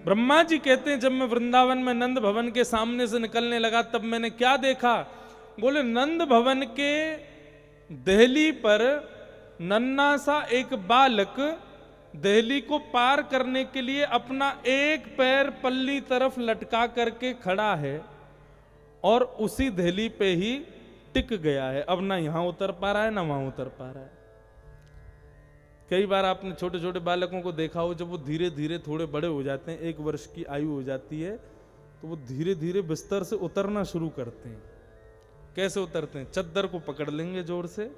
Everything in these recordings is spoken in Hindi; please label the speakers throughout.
Speaker 1: ब्रह्मा जी कहते हैं जब मैं वृंदावन में नंद भवन के सामने से निकलने लगा तब मैंने क्या देखा? बोले नंद भवन के दहली पर नन्ना सा एक बालक दहली को पार करने के लिए अपना एक पैर पल्ली तरफ लटका करके खड़ा है और उसी दहली पे ही टिक गया है। अब ना यहां उतर पा रहा है ना वहां उतर पा रहा है। कई बार आपने छोटे छोटे बालकों को देखा हो, जब वो धीरे धीरे थोड़े बड़े हो जाते हैं, 1 वर्ष की आयु हो जाती है, तो वो धीरे धीरे बिस्तर से उतरना शुरू करते हैं। कैसे उतरते हैं? चद्दर को पकड़ लेंगे जोर से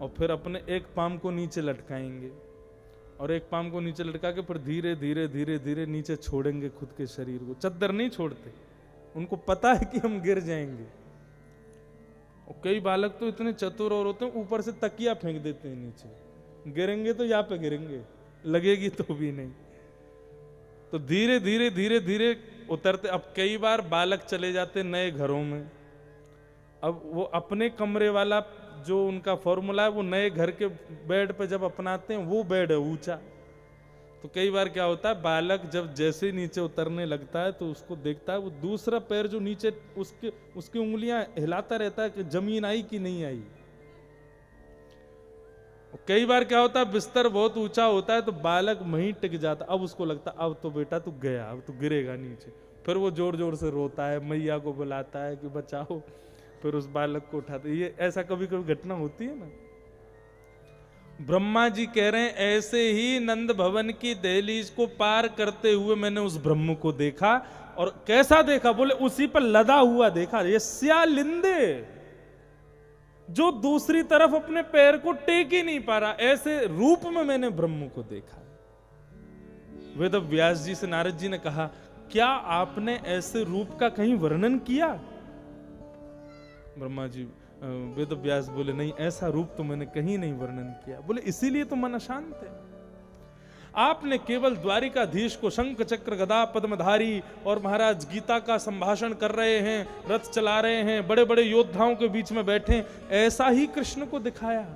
Speaker 1: और फिर अपने एक पाम को नीचे लटकाएंगे और एक पाम को नीचे लटका के फिर धीरे धीरे धीरे धीरे नीचे छोड़ेंगे खुद के शरीर को। चद्दर नहीं छोड़ते, उनको पता है कि हम गिर जाएंगे। और कई बालक तो इतने चतुर और होते हैं, ऊपर से तकिया फेंक देते हैं नीचे, गिरेंगे तो यहाँ पे गिरेंगे, लगेगी तो भी नहीं। तो धीरे धीरे धीरे धीरे उतरते। अब कई बार बालक चले जाते नए घरों में, अब वो अपने कमरे वाला जो उनका फॉर्मूला है वो नए घर के बेड पे जब अपनाते हैं, वो बेड है ऊंचा। तो कई बार क्या होता है, बालक जब जैसे ही नीचे उतरने लगता है तो उसको देखता है, वो दूसरा पैर जो नीचे उसकी उंगलियां हिलाता रहता है कि जमीन आई कि नहीं आई। कई बार क्या होता है, बिस्तर बहुत ऊंचा होता है तो बालक वहीं टिक जाता। अब उसको लगता अब तो बेटा तू गया, अब तू गिरेगा नीचे। फिर वो जोर जोर से रोता है, मैया को बुलाता है कि बचाओ, फिर उस बालक को उठाते। ये ऐसा कभी कभी घटना होती है ना। ब्रह्मा जी कह रहे हैं ऐसे ही नंद भवन की दहलीज को पार करते हुए मैंने उस ब्रह्म को देखा। और कैसा देखा? बोले उसी पर लदा हुआ देखा, यस्यालिंदे, जो दूसरी तरफ अपने पैर को टेक ही नहीं पा रहा, ऐसे रूप में मैंने ब्रह्म को देखा। वेद व्यास जी से नारद जी ने कहा, क्या आपने ऐसे रूप का कहीं वर्णन किया? ब्रह्मा जी वेद व्यास बोले, नहीं, ऐसा रूप तो मैंने कहीं नहीं वर्णन किया। बोले इसीलिए तो मन अशांत है। आपने केवल द्वारिकाधीश को शंख चक्र गदा पद्मधारी और महाराज गीता का संभाषण कर रहे हैं, रथ चला रहे हैं, बड़े बड़े योद्धाओं के बीच में बैठे, ऐसा ही कृष्ण को दिखाया।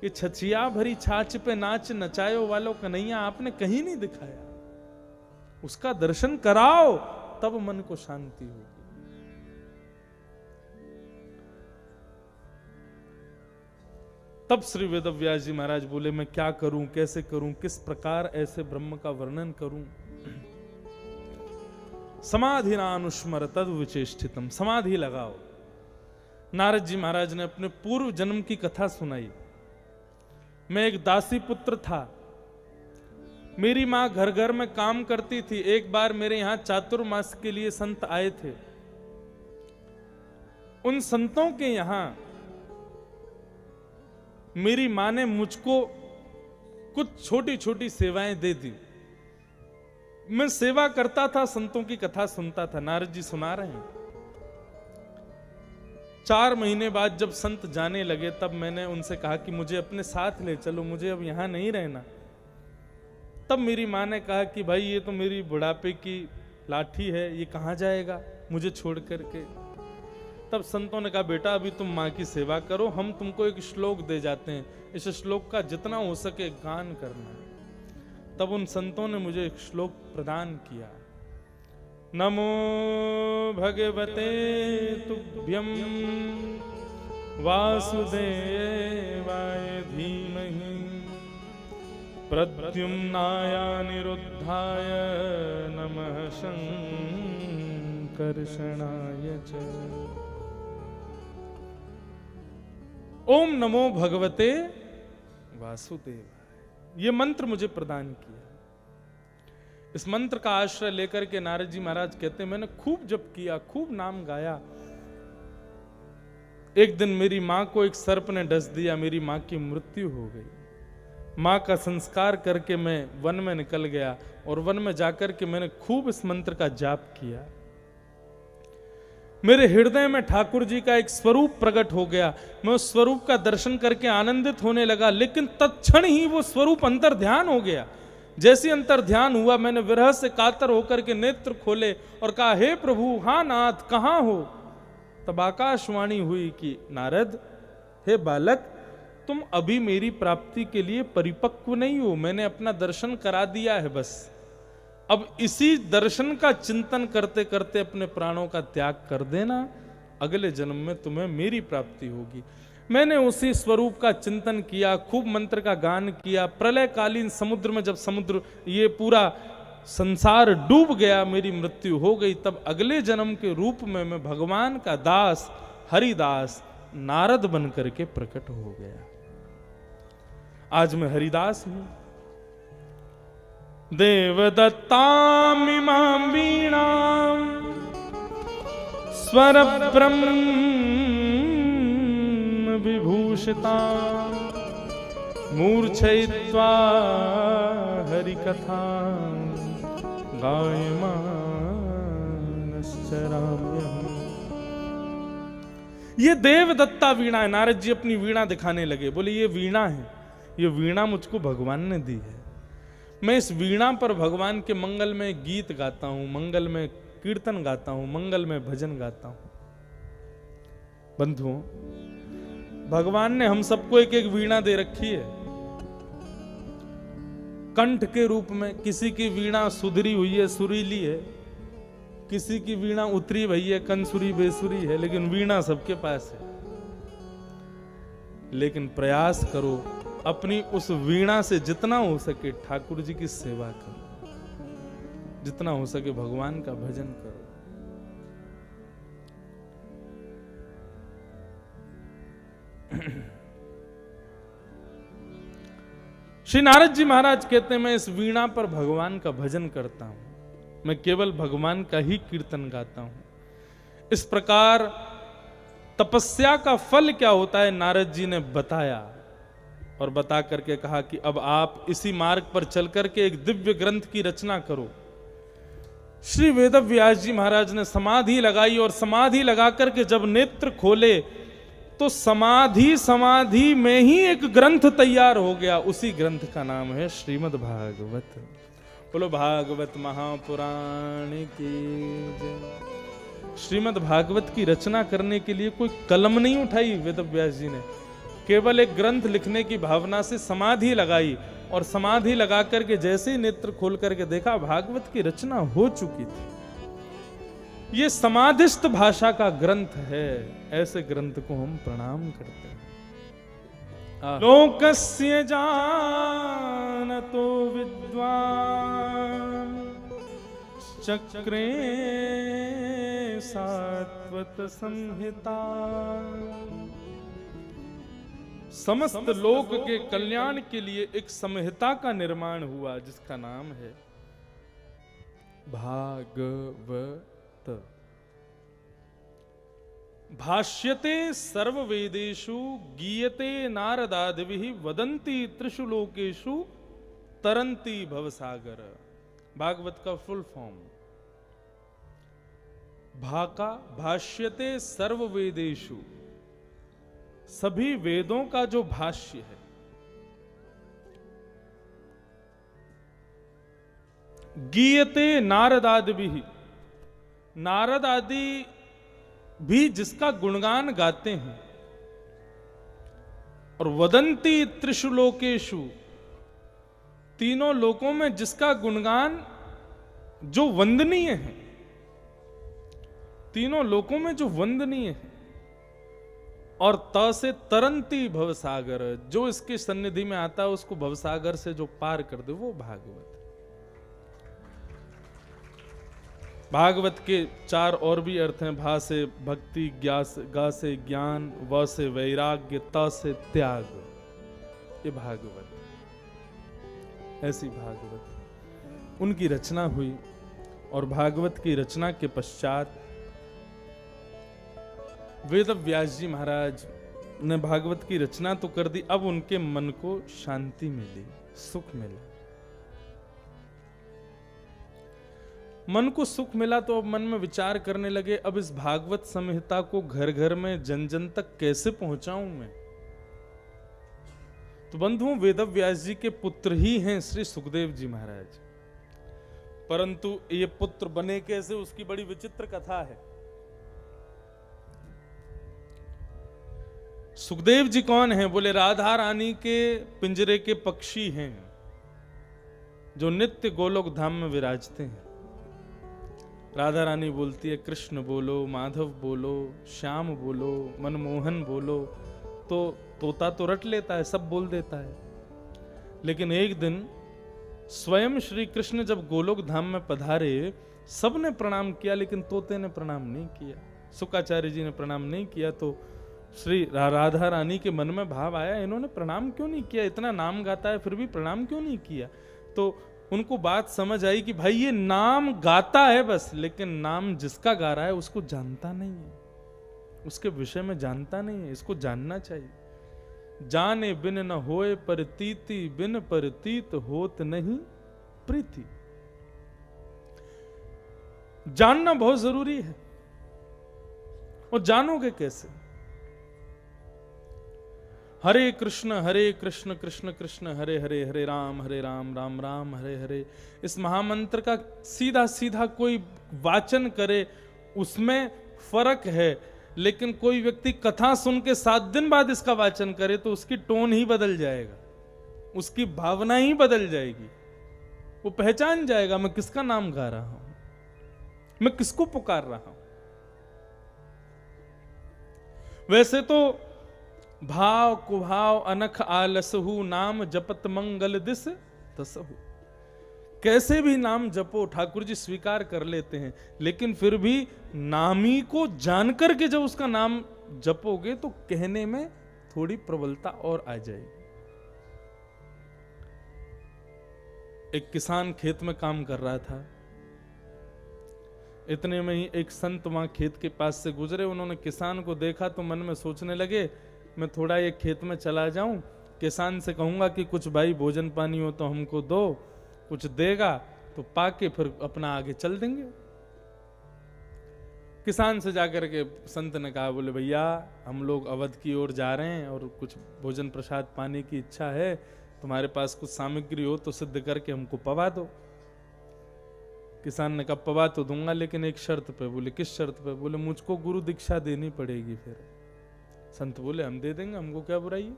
Speaker 1: ये छछिया भरी छाछ पे नाच नचायो वालों कन्हैया आपने कहीं नहीं दिखाया। उसका दर्शन कराओ, तब मन को शांति होगी। तब श्री वेदव्यास जी महाराज बोले, मैं क्या करूं, कैसे करूं, किस प्रकार ऐसे ब्रह्म का वर्णन करूं। समाधिनानुस्मर तद विचेष्टितम, समाधि लगाओ। नारद जी महाराज ने अपने पूर्व जन्म की कथा सुनाई। मैं एक दासी पुत्र था, मेरी मां घर घर में काम करती थी। एक बार मेरे यहां चातुर्मास के लिए संत आए थे। उन संतों के यहां मेरी मां ने मुझको कुछ छोटी छोटी सेवाएं दे दी। मैं सेवा करता था, संतों की कथा सुनता था। नारद जी सुना रहे हैं। 4 महीने बाद जब संत जाने लगे, तब मैंने उनसे कहा कि मुझे अपने साथ ले चलो, मुझे अब यहां नहीं रहना। तब मेरी मां ने कहा कि भाई ये तो मेरी बुढ़ापे की लाठी है, ये कहां जाएगा मुझे छोड़ करके। तब संतों ने कहा, बेटा अभी तुम मां की सेवा करो, हम तुमको एक श्लोक दे जाते हैं, इस श्लोक का जितना हो सके गान करना। तब उन संतों ने मुझे एक श्लोक प्रदान किया। नमो भगवते तुभ्यं वासुदेवाय धीमहि प्रद्युम्नाय निरुद्धाय नमः संकर्षणाय च। ओम नमो भगवते वासुदेवाय, ये मंत्र मुझे प्रदान किया। इस मंत्र का आश्रय लेकर के नारद जी महाराज कहते हैं, मैंने खूब जप किया, खूब नाम गाया। एक दिन मेरी मां को एक सर्प ने डस दिया, मेरी मां की मृत्यु हो गई। मां का संस्कार करके मैं वन में निकल गया और वन में जाकर के मैंने खूब इस मंत्र का जाप किया। मेरे हृदय में ठाकुर जी का एक स्वरूप प्रकट हो गया। मैं उस स्वरूप का दर्शन करके आनंदित होने लगा, लेकिन तत्क्षण ही वो स्वरूप अंतर ध्यान हो गया। जैसे अंतर ध्यान हुआ, मैंने विरह से कातर होकर के नेत्र खोले और कहा, हे प्रभु, हाँ नाथ, कहां हो? तब आकाशवाणी हुई कि नारद, हे बालक, तुम अभी मेरी प्राप्ति के लिए परिपक्व नहीं हो, मैंने अपना दर्शन करा दिया है बस। अब इसी दर्शन का चिंतन करते करते अपने प्राणों का त्याग कर देना, अगले जन्म में तुम्हें मेरी प्राप्ति होगी। मैंने उसी स्वरूप का चिंतन किया, खूब मंत्र का गान किया। प्रलयकालीन समुद्र में जब समुद्र ये पूरा संसार डूब गया, मेरी मृत्यु हो गई, तब अगले जन्म के रूप में मैं भगवान का दास हरिदास नारद बन करके प्रकट हो गया। आज मैं हरिदास हूं। देवदत्तामिमां वीणां स्वर ब्रह्म विभूषितां मूर्छयित्वा हरिकथां गायमानश्चराम्यहम्। ये देवदत्ता वीणा है। नारद जी अपनी वीणा दिखाने लगे, बोले ये वीणा है, ये वीणा मुझको भगवान ने दी है। मैं इस वीणा पर भगवान के मंगल में गीत गाता हूं, मंगल में कीर्तन गाता हूं, मंगल में भजन गाता हूं। बंधुओं, भगवान ने हम सबको एक एक वीणा दे रखी है कंठ के रूप में। किसी की वीणा सुधरी हुई है, सुरीली है, किसी की वीणा उतरी भई है, कंसुरी बेसुरी है, लेकिन वीणा सबके पास है। लेकिन प्रयास करो अपनी उस वीणा से जितना हो सके ठाकुर जी की सेवा करो, जितना हो सके भगवान का भजन करो। श्री नारद जी महाराज कहते हैं, मैं इस वीणा पर भगवान का भजन करता हूं, मैं केवल भगवान का ही कीर्तन गाता हूं। इस प्रकार तपस्या का फल क्या होता है नारद जी ने बताया, और बता करके कहा कि अब आप इसी मार्ग पर चल करके एक दिव्य ग्रंथ की रचना करो। श्री वेदव्यास जी महाराज ने समाधि लगाई, और समाधि लगा करके जब नेत्र खोले तो समाधि में ही एक ग्रंथ तैयार हो गया। उसी ग्रंथ का नाम है श्रीमद् भागवत। बोलो भागवत महापुराण की जय। श्रीमद् भागवत की रचना करने के लिए कोई कलम नहीं उठाई वेदव्यास जी ने, केवल एक ग्रंथ लिखने की भावना से समाधि लगाई, और समाधि लगा करके जैसे ही नेत्र खोल करके देखा भागवत की रचना हो चुकी थी। ये समाधिस्थ भाषा का ग्रंथ है। ऐसे ग्रंथ को हम प्रणाम करते हैं। लोकस्य जानतो विद्वान् चक्रे सात्वत संहिता। समस्त लोक के कल्याण के लिए एक संहिता का निर्माण हुआ, जिसका नाम है भागवत। भाष्यते सर्ववेदेषु गीयते नारदादिभिः वदन्ति त्रिषु लोकेषु तरन्ति भवसागर। भागवत का फुल फॉर्म भाका भाष्यते सर्ववेदेषु, सभी वेदों का जो भाष्य है। गीयते नारदादिभिः, नारद आदि भी जिसका गुणगान गाते हैं। और वदंती त्रिषु लोकेषु, तीनों लोकों में जिसका गुणगान जो वंदनीय है, तीनों लोकों में जो वंदनीय है। और त से तरंती भवसागर, जो इसके सन्निधि में आता है उसको भवसागर से जो पार कर दे, वो भागवत। भागवत के चार और भी अर्थ हैं। भा से भक्ति, गा से ज्ञान, व से वैराग्य, त से त्याग। ये भागवत, ऐसी भागवत उनकी रचना हुई। और भागवत की रचना के पश्चात वेदव्यास जी महाराज ने भागवत की रचना तो कर दी, अब उनके मन को शांति मिली, सुख मिला। मन को सुख मिला तो अब मन में विचार करने लगे, अब इस भागवत संहिता को घर घर में जन जन तक कैसे पहुंचाऊं मैं। तो बंधुओं, वेदव्यास जी के पुत्र ही हैं श्री सुखदेव जी महाराज, परंतु ये पुत्र बने कैसे, उसकी बड़ी विचित्र कथा है। सुखदेव जी कौन हैं? बोले राधा रानी के पिंजरे के पक्षी हैं, जो नित्य गोलोक धाम में विराजते हैं। राधा रानी बोलती है कृष्ण बोलो, माधव बोलो, श्याम बोलो, मनमोहन बोलो, तो तोता तो रट लेता है, सब बोल देता है। लेकिन एक दिन स्वयं श्री कृष्ण जब गोलोक धाम में पधारे, सबने प्रणाम किया, लेकिन तोते ने प्रणाम नहीं किया, शुकाचार्य जी ने प्रणाम नहीं किया। तो श्री राधा रानी के मन में भाव आया, इन्होंने प्रणाम क्यों नहीं किया, इतना नाम गाता है फिर भी प्रणाम क्यों नहीं किया। तो उनको बात समझ आई कि भाई ये नाम गाता है बस, लेकिन नाम जिसका गा रहा है उसको जानता नहीं है, उसके विषय में जानता नहीं है, इसको जानना चाहिए। जाने बिन न होए परतीति, बिन परतीत होत नहीं प्रीति। जानना बहुत जरूरी है। और जानोगे कैसे? हरे कृष्ण कृष्ण कृष्ण हरे हरे, हरे राम राम राम हरे हरे। इस महामंत्र का सीधा सीधा कोई वाचन करे उसमें फर्क है, लेकिन कोई व्यक्ति कथा सुन के 7 दिन बाद इसका वाचन करे तो उसकी टोन ही बदल जाएगा, उसकी भावना ही बदल जाएगी। वो पहचान जाएगा मैं किसका नाम गा रहा हूं, मैं किसको पुकार रहा हूं। वैसे तो भाव कुभाव अनख आलसहु, नाम जपत मंगल दिस तसहु। कैसे भी नाम जपो ठाकुर जी स्वीकार कर लेते हैं, लेकिन फिर भी नामी को जानकर के जब उसका नाम जपोगे तो कहने में थोड़ी प्रबलता और आ जाएगी। एक किसान खेत में काम कर रहा था, इतने में ही एक संत वहां खेत के पास से गुजरे। उन्होंने किसान को देखा तो मन में सोचने लगे मैं थोड़ा ये खेत में चला जाऊं, किसान से कहूंगा कि कुछ भाई भोजन पानी हो तो हमको दो, कुछ देगा तो पाके फिर अपना आगे चल देंगे। किसान से जाकर के संत ने कहा, बोले भैया हम लोग अवध की ओर जा रहे हैं और कुछ भोजन प्रसाद पाने की इच्छा है, तुम्हारे पास कुछ सामग्री हो तो सिद्ध करके हमको पवा दो। किसान ने कहा पवा तो दूंगा, लेकिन एक शर्त पे। बोले किस शर्त पे? बोले मुझको गुरु दीक्षा देनी पड़ेगी। फिर संत बोले हम दे देंगे, हमको क्या बुराई है,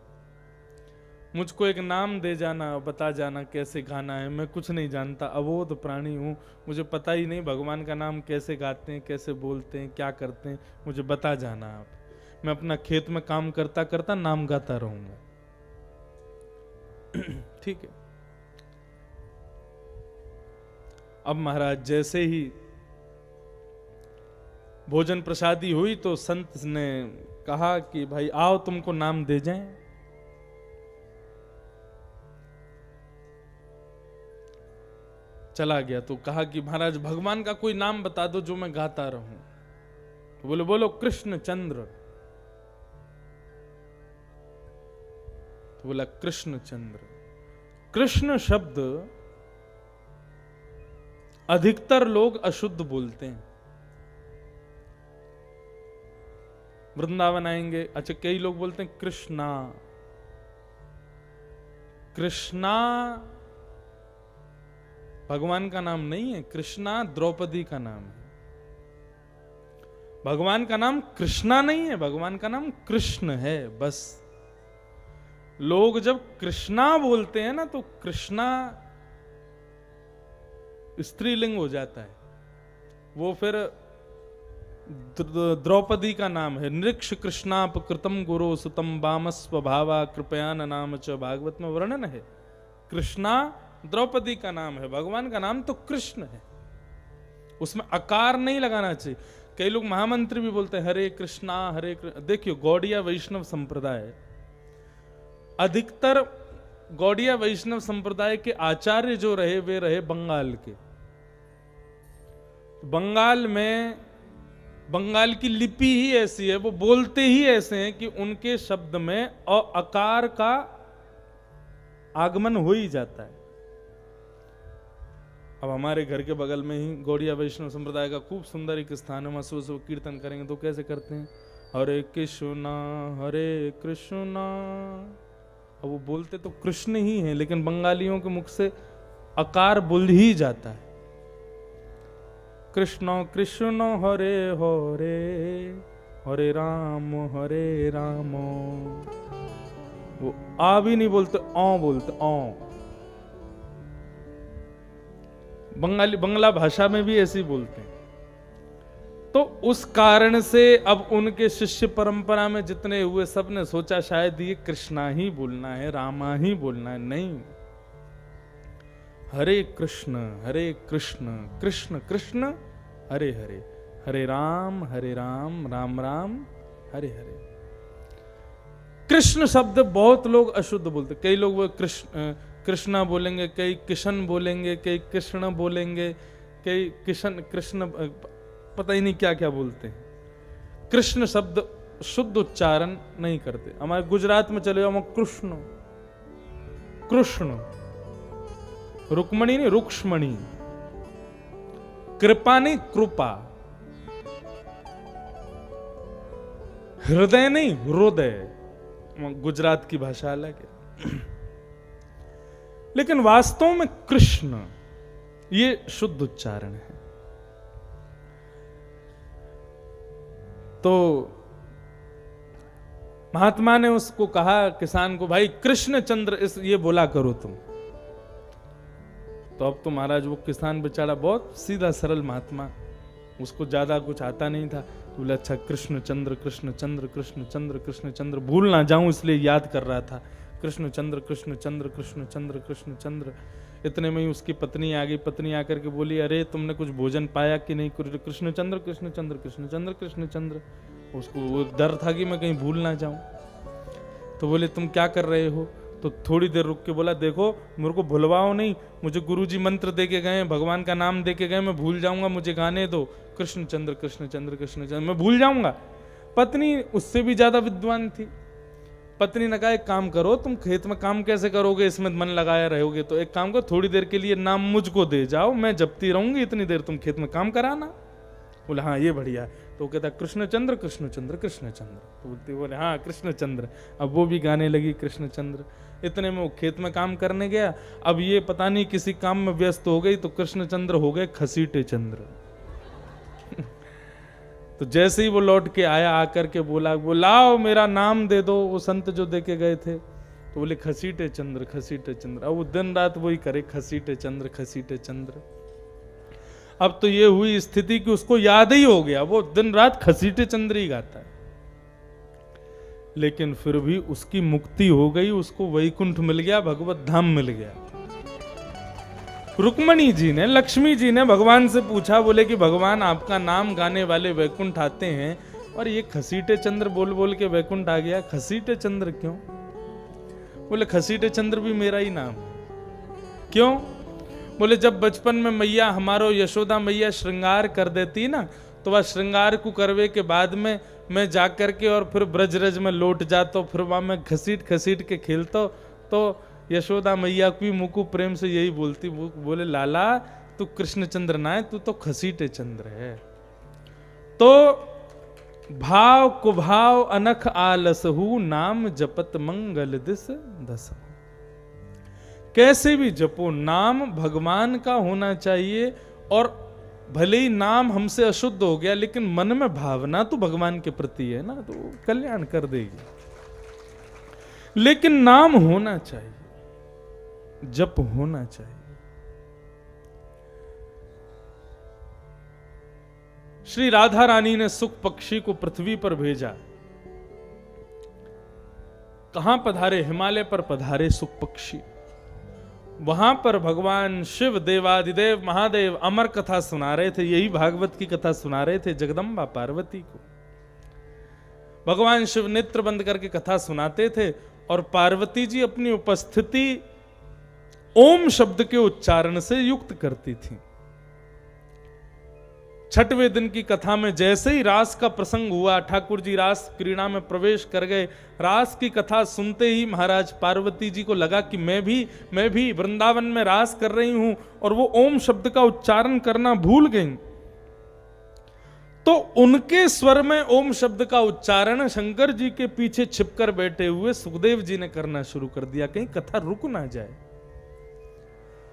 Speaker 1: मुझको एक नाम दे जाना, बता जाना कैसे गाना है, मैं कुछ नहीं जानता, अबोध प्राणी हूं, मुझे पता ही नहीं भगवान का नाम कैसे गाते हैं, कैसे बोलते हैं, क्या करते हैं, मुझे बता जाना आप, मैं अपना खेत में काम करता करता नाम गाता रहूंगा। ठीक है। अब महाराज जैसे ही भोजन प्रसादी हुई तो संत ने कहा कि भाई आओ तुमको नाम दे जाएं। चला गया तो कहा कि महाराज भगवान का कोई नाम बता दो जो मैं गाता रहूं। तो बोले बोलो कृष्ण चंद्र। तो बोला कृष्ण चंद्र। कृष्ण शब्द अधिकतर लोग अशुद्ध बोलते हैं। वृंदावन आएंगे, अच्छा कई लोग बोलते हैं कृष्णा। कृष्णा भगवान का नाम नहीं है, कृष्णा द्रौपदी का नाम है। भगवान का नाम कृष्णा नहीं है, भगवान का नाम कृष्ण है बस। लोग जब कृष्णा बोलते हैं ना तो कृष्णा स्त्रीलिंग हो जाता है, वो फिर द्रौपदी का नाम है। नृक्ष कृष्णाप कृतम गुरु सुतम वामस्व भावा कृपया नाम च, भागवत में वर्णन है। कृष्णा द्रौपदी का नाम है, भगवान का नाम तो कृष्ण है, उसमें आकार नहीं लगाना चाहिए। कई लोग महामंत्र भी बोलते हैं हरे कृष्णा हरे कृष्ण। देखियो गौड़िया वैष्णव संप्रदाय, अधिकतर गौड़िया वैष्णव संप्रदाय के आचार्य जो रहे वे रहे बंगाल के। बंगाल में बंगाल की लिपि ही ऐसी है, वो बोलते ही ऐसे हैं कि उनके शब्द में अकार का आगमन हो ही जाता है। अब हमारे घर के बगल में ही गौड़िया वैष्णव संप्रदाय का खूब सुंदर एक स्थान है, वहां सुबह कीर्तन करेंगे तो कैसे करते हैं, हरे कृष्णा हरे कृष्णा। अब वो बोलते तो कृष्ण ही है, लेकिन बंगालियों के मुख से अकार बोल ही जाता है। कृष्ण कृष्ण हरे हरे हरे राम हरे राम। वो आ भी नहीं बोलते, औ बोलते, औ। बंगला भाषा में भी ऐसे ही बोलते हैं। तो उस कारण से अब उनके शिष्य परंपरा में जितने हुए सब ने सोचा शायद ये कृष्णा ही बोलना है, रामा ही बोलना है। नहीं, हरे कृष्ण कृष्ण कृष्ण हरे हरे, हरे राम राम राम हरे हरे। कृष्ण शब्द बहुत लोग अशुद्ध बोलते, कई लोग वो कृष्णा बोलेंगे, कई किशन बोलेंगे, कई कृष्ण बोलेंगे, कई कृष्ण पता ही नहीं क्या क्या बोलते हैं। कृष्ण शब्द शुद्ध उच्चारण नहीं करते। हमारे गुजरात में चले जाओ, कृष्ण कृष्ण, रुक्मणी नहीं रुक्ष्मणी, कृपा नहीं कृपा, हृदय नहीं हृदय, गुजरात की भाषा अलग है। लेकिन वास्तव में कृष्ण ये शुद्ध उच्चारण है। तो महात्मा ने उसको कहा, किसान को, भाई कृष्ण चंद्र इस ये बोला करो तुम। तो अब तो महाराज वो किसान बेचारा बहुत सीधा सरल महात्मा, उसको ज्यादा कुछ आता नहीं था। तो बोला अच्छा कृष्ण चंद्र कृष्ण चंद्र कृष्ण चंद्र कृष्ण चंद्र, भूल ना जाऊं इसलिए याद कर रहा था, कृष्ण चंद्र कृष्ण चंद्र कृष्ण चंद्र कृष्ण चंद्र। इतने में ही उसकी पत्नी आ गई। पत्नी आकर के बोली, अरे तुमने कुछ भोजन पाया कि नहीं? कृष्ण चंद्र कृष्ण चंद्र कृष्ण चंद्र कृष्ण चंद्र। उसको वो डर था कि मैं कहीं भूल ना जाऊं। तो बोले तुम क्या कर रहे हो? तो थोड़ी देर रुक के बोला, देखो मेरे को भुलवाओ नहीं, मुझे गुरुजी मंत्र दे के गए, भगवान का नाम दे के गए, मैं भूल जाऊंगा, मुझे गाने दो कृष्ण चंद्र कृष्ण चंद्र कृष्ण चंद्र, मैं भूल जाऊंगा। पत्नी उससे भी ज्यादा विद्वान थी। पत्नी ने कहा एक काम करो, तुम खेत में काम कैसे करोगे, इसमें मन लगाया रहोगे, तो एक काम करो थोड़ी देर के लिए नाम मुझको दे जाओ, मैं जपती रहूंगी, इतनी देर तुम खेत में काम कराना। बोले हाँ ये बढ़िया। तो कहता कृष्ण चंद्र कृष्ण चंद्र कृष्ण चंद्र। तो बोलती बोले हाँ कृष्ण चंद्र। अब वो भी गाने लगी कृष्ण चंद्र। इतने में वो खेत में काम करने गया। अब ये पता नहीं किसी काम में व्यस्त हो गई, तो कृष्ण चंद्र हो गए खसीटे चंद्र। तो जैसे ही वो लौट के आया, आकर के बोला, वो लाओ मेरा नाम दे दो, वो संत जो दे के गए थे। तो बोले खसीटे चंद्र खसीटे चंद्र। अब वो दिन रात वही करे, खसीटे चंद्र खसीटे चंद्र। अब तो ये हुई स्थिति कि उसको याद ही हो गया, वो दिन रात खसीटे चंद्र ही गाता है। लेकिन फिर भी उसकी मुक्ति हो गई, उसको वैकुंठ मिल गया, भगवत धाम मिल गया। रुक्मणी जी ने, लक्ष्मी जी ने भगवान से पूछा, बोले कि भगवान आपका नाम गाने वाले वैकुंठ आते हैं, और ये खसीटे चंद्र बोल बोल के वैकुंठ आ गया, खसीटे चंद्र क्यों? बोले खसीटे चंद्र भी मेरा ही नाम है। क्यों? बोले जब बचपन में मैया हमारो यशोदा मैया श्रृंगार कर देती ना, तो वह श्रृंगार को करवे के बाद में मैं जा करके और फिर ब्रजरज में लौट जाता, फिर वहां मैं घसीट घसीट के खेलता, तो यशोदा मैया की मुकु प्रेम से यही बोलती, बोले लाला तू कृष्णचंद्र ना है, तू तो खसीटे चंद्र है। तो भाव कुभाव अनख आलसहु, नाम जपत मंगल दिस दस। कैसे भी जपो, नाम भगवान का होना चाहिए, और भले ही नाम हमसे अशुद्ध हो गया, लेकिन मन में भावना तो भगवान के प्रति है ना, तो कल्याण कर देगी। लेकिन नाम होना चाहिए, जप होना चाहिए। श्री राधा रानी ने सुख पक्षी को पृथ्वी पर भेजा। कहां पधारे? हिमालय पर पधारे सुख पक्षी। वहां पर भगवान शिव देवादिदेव महादेव अमर कथा सुना रहे थे, यही भागवत की कथा सुना रहे थे जगदम्बा पार्वती को। भगवान शिव नेत्र बंद करके कथा सुनाते थे, और पार्वती जी अपनी उपस्थिति ओम शब्द के उच्चारण से युक्त करती थी। छठवें दिन की कथा में जैसे ही रास का प्रसंग हुआ, ठाकुर जी रास क्रीड़ा में प्रवेश कर गए। रास की कथा सुनते ही महाराज पार्वती जी को लगा कि मैं भी वृंदावन में रास कर रही हूं, और वो ओम शब्द का उच्चारण करना भूल गई। तो उनके स्वर में ओम शब्द का उच्चारण शंकर जी के पीछे छिपकर बैठे हुए सुखदेव जी ने करना शुरू कर दिया, कहीं कथा रुक ना जाए।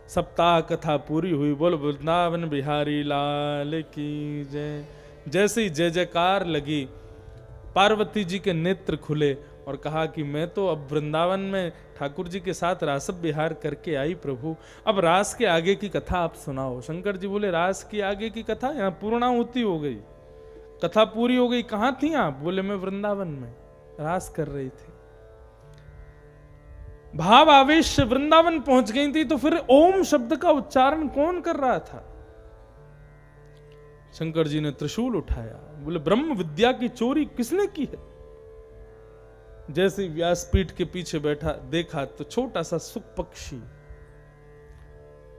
Speaker 1: सप्ताह कथा पूरी हुई, बोल वृंदावन बिहारी लाल की जय। जैसे ही जय जयकार लगी, पार्वती जी के नेत्र खुले और कहा कि मैं तो अब वृंदावन में ठाकुर जी के साथ रास विहार करके आई प्रभु, अब रास के आगे की कथा आप सुनाओ। शंकर जी बोले रास की आगे की कथा यहाँ पूर्णाहुति हो गई, कथा पूरी हो गई, कहाँ थी आप? बोले मैं वृंदावन में रास कर रही थी। भाव आवेश से वृंदावन पहुंच गई थी, तो फिर ओम शब्द का उच्चारण कौन कर रहा था? शंकर जी ने त्रिशूल उठाया, बोले ब्रह्म विद्या की चोरी किसने की है? जैसे व्यासपीठ के पीछे बैठा देखा तो छोटा सा सुख पक्षी।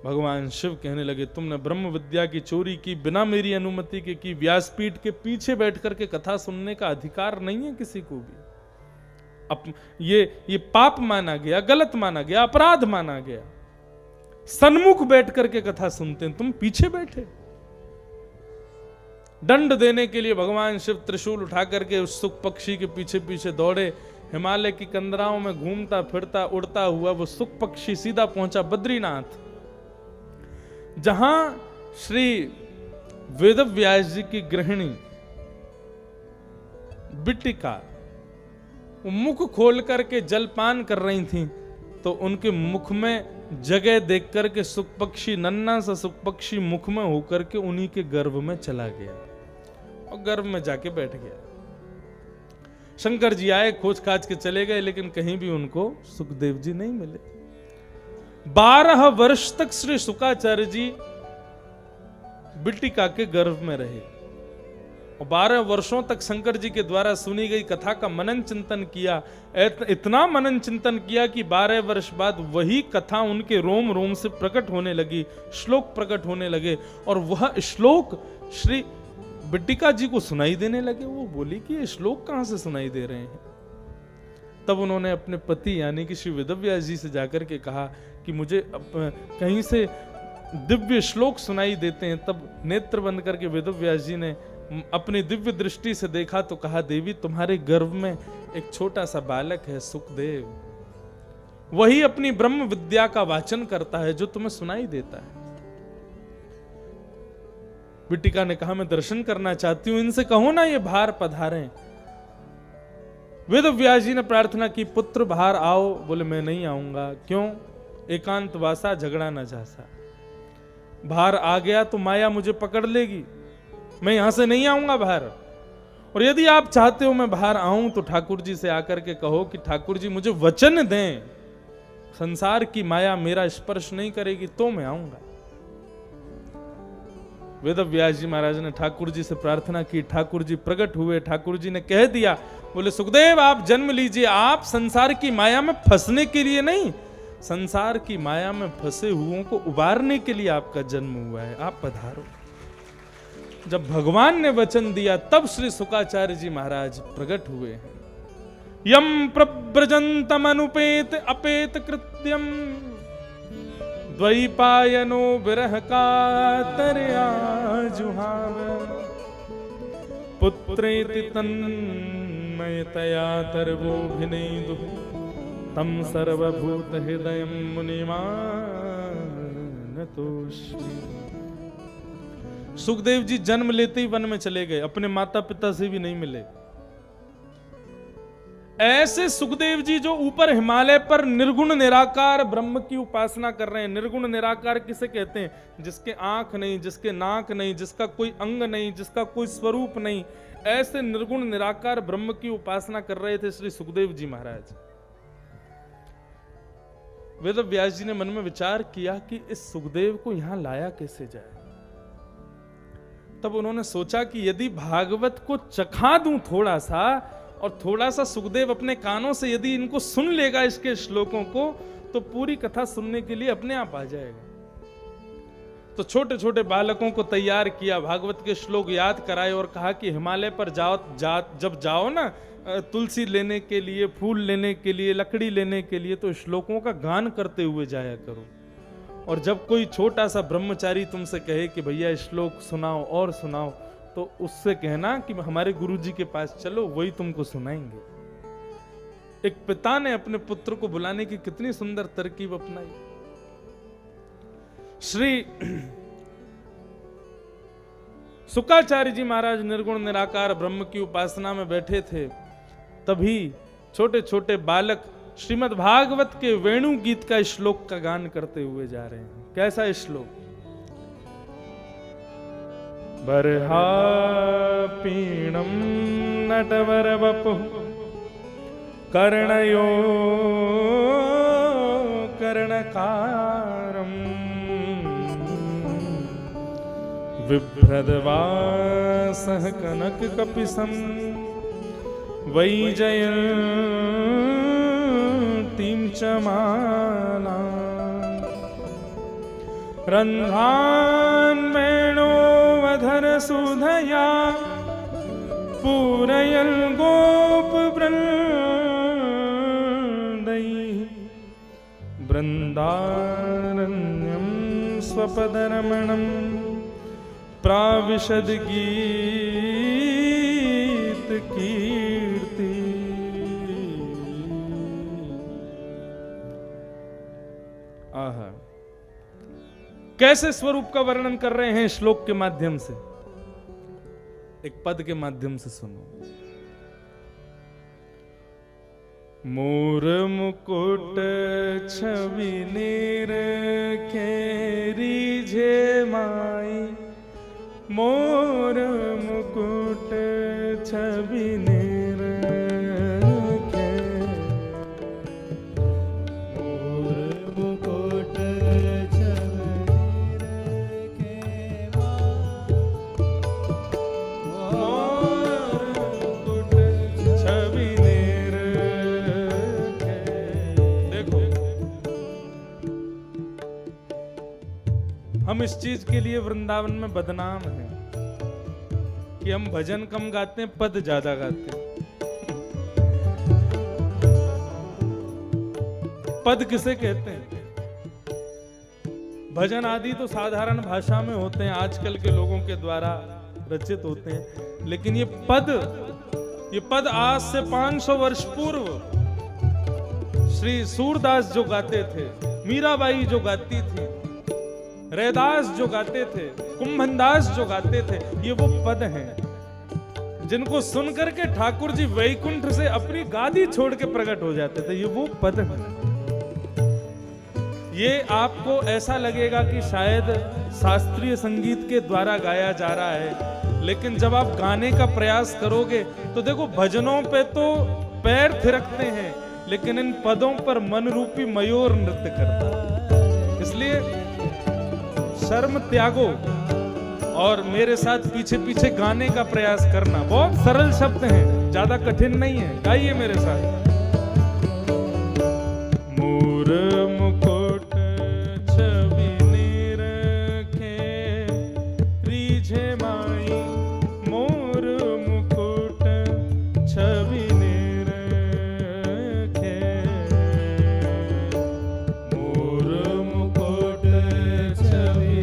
Speaker 1: भगवान शिव कहने लगे तुमने ब्रह्म विद्या की चोरी की, बिना मेरी अनुमति के की। व्यासपीठ के पीछे बैठ करके कथा सुनने का अधिकार नहीं है किसी को भी। अब ये पाप माना गया, गलत माना गया, अपराध माना गया। सन्मुख बैठ करके कथा सुनते हैं, तुम पीछे बैठे। दंड देने के लिए भगवान शिव त्रिशूल उठा करके उस सुख पक्षी के पीछे पीछे दौड़े। हिमालय की कंदराओं में घूमता फिरता उड़ता हुआ वो सुख पक्षी सीधा पहुंचा बद्रीनाथ, जहां श्री वेदव्यास जी की गृहिणी बिट्टिका वो मुख खोल करके जलपान कर रही थी, तो उनके मुख में जगह देख करके सुख पक्षी, नन्ना सा सुख पक्षी मुख में होकर के उन्हीं के गर्भ में चला गया और गर्भ में जाके बैठ गया। शंकर जी आए, खोज खाज के चले गए, लेकिन कहीं भी उनको सुखदेव जी नहीं मिले। 12 वर्ष तक श्री शुकाचार्य जी बिट्टिका के गर्भ में रहे और 12 वर्षों तक शंकर जी के द्वारा सुनी गई कथा का मनन चिंतन किया। इतना मनन चिंतन किया कि 12 वर्ष बाद वही कथा उनके रोम रोम से प्रकट होने लगी, श्लोक प्रकट होने लगे और वह श्लोक श्री बिट्टिका जी को सुनाई देने लगे। वो बोली कि ये श्लोक कहां से सुनाई दे रहे हैं? तब उन्होंने अपने पति यानी कि श्री वेदव्यास जी से जाकर के कहा कि मुझे कहीं से दिव्य श्लोक सुनाई देते हैं। तब नेत्र बंद करके वेदव्यास जी ने अपनी दिव्य दृष्टि से देखा तो कहा देवी तुम्हारे गर्भ में एक छोटा सा बालक है सुखदेव, वही अपनी ब्रह्म विद्या का वाचन करता है जो तुम्हें सुनाई देता है। बिट्टिका ने कहा मैं दर्शन करना चाहती हूं, इनसे कहो ना ये बाहर पधारें। वेदव्यास जी ने प्रार्थना की पुत्र बाहर आओ। बोले मैं नहीं आऊंगा। क्यों? एकांत वासा झगड़ा न जासा, बाहर आ गया तो माया मुझे पकड़ लेगी, मैं यहां से नहीं आऊंगा बाहर। और यदि आप चाहते हो मैं बाहर आऊं तो ठाकुर जी से आकर के कहो कि ठाकुर जी मुझे वचन दें, संसार की माया मेरा स्पर्श नहीं करेगी तो मैं आऊंगा। वेदव्यास जी महाराज ने ठाकुर जी से प्रार्थना की, ठाकुर जी प्रकट हुए। ठाकुर जी ने कह दिया, बोले सुखदेव आप जन्म लीजिए, आप संसार की माया में फंसने के लिए नहीं, संसार की माया में फंसे हुओं को उबारने के लिए आपका जन्म हुआ है, आप पधारो। जब भगवान ने वचन दिया तब श्री शुकाचार्य जी महाराज प्रकट हुए हैं। यम प्रव्रजंतम अनुपेत अपेत कृत्यम द्वैपायनो विरह कातरया जुहाव पुत्रेति तन्मयतया तर्वोभिनेदु तम सर्वभूत हृदयं मुनिमानतोऽस्मि। सुखदेव जी जन्म लेते ही वन में चले गए, अपने माता पिता से भी नहीं मिले। ऐसे सुखदेव जी जो ऊपर हिमालय पर निर्गुण निराकार ब्रह्म की उपासना कर रहे हैं। निर्गुण निराकार किसे कहते हैं? जिसके आंख नहीं, जिसके नाक नहीं, जिसका कोई अंग नहीं, जिसका कोई स्वरूप नहीं, ऐसे निर्गुण निराकार ब्रह्म की उपासना कर रहे थे श्री सुखदेव जी महाराज। वेदव्यास जी ने मन में विचार किया कि इस सुखदेव को यहां लाया कैसे जाए। तब उन्होंने सोचा कि यदि भागवत को चखा दूं थोड़ा सा, और थोड़ा सा सुखदेव अपने कानों से यदि इनको सुन लेगा इसके श्लोकों को, तो पूरी कथा सुनने के लिए अपने आप आ जाएगा। तो छोटे छोटे बालकों को तैयार किया, भागवत के श्लोक याद कराए और कहा कि हिमालय पर जब जाओ ना तुलसी लेने के लिए, फूल लेने के लिए, लकड़ी लेने के लिए, तो श्लोकों का गान करते हुए जाया करो। और जब कोई छोटा सा ब्रह्मचारी तुमसे कहे कि भैया श्लोक सुनाओ और सुनाओ, तो उससे कहना कि हमारे गुरुजी के पास चलो, वही तुमको सुनाएंगे। एक पिता ने अपने पुत्र को बुलाने की कितनी सुंदर तरकीब अपनाई। श्री शुकाचार्य जी महाराज निर्गुण निराकार ब्रह्म की उपासना में बैठे थे, तभी छोटे छोटे बालक श्रीमद् भागवत के वेणु गीत का श्लोक का गान करते हुए जा रहे हैं। कैसा श्लोक? बर्हा पीणम नटवर वपु कर्णयो कर्णकारम बिभ्रद्वासः कनक कपिसं वैजयन्तीं च माला रन्ध्रान् वेणोवधर सुधया पूरयन् गोपवृन्दैः वृन्दारण्यं स्वपदरमणं प्राविशद गीत कीर्ति। आहा, कैसे स्वरूप का वर्णन कर रहे हैं श्लोक के माध्यम से। एक पद के माध्यम से सुनो। मोर मुकुट छवि निरखे रिझे माई, मोर मुकुट छवि निरखे, मोर मुकुट छवि निरखे मोर मुकुट छवि निरखे। देखो, हम इस चीज के लिए वृंदावन में बदनाम हैं कि हम भजन कम गाते हैं, पद ज्यादा गाते हैं। पद किसे कहते हैं? भजन आदि तो साधारण भाषा में होते हैं, आजकल के लोगों के द्वारा रचित होते हैं, लेकिन ये पद आज से 500 वर्ष पूर्व श्री सूरदास जो गाते थे, मीराबाई जो गाती थी, रैदास जो गाते थे, कुंभनदास जो गाते थे, ये वो पद हैं जिनको सुनकर के ठाकुर जी वैकुंठ से अपनी गादी छोड़ के प्रकट हो जाते थे। ये वो पद हैं। ये आपको ऐसा लगेगा कि शायद शास्त्रीय संगीत के द्वारा गाया जा रहा है, लेकिन जब आप गाने का प्रयास करोगे तो देखो, भजनों पे तो पैर थिरकते हैं, लेकिन इन पदों पर मन रूपी मयूर नृत्य करता है। इसलिए शर्म त्यागो और मेरे साथ पीछे पीछे गाने का प्रयास करना। बहुत सरल शब्द हैं, ज्यादा कठिन नहीं है। गाइए मेरे साथ। मोर मुकुट छवि निरखे रिझे माई, मोर मुकुट छवि निरखे, मोर मुकुट छवि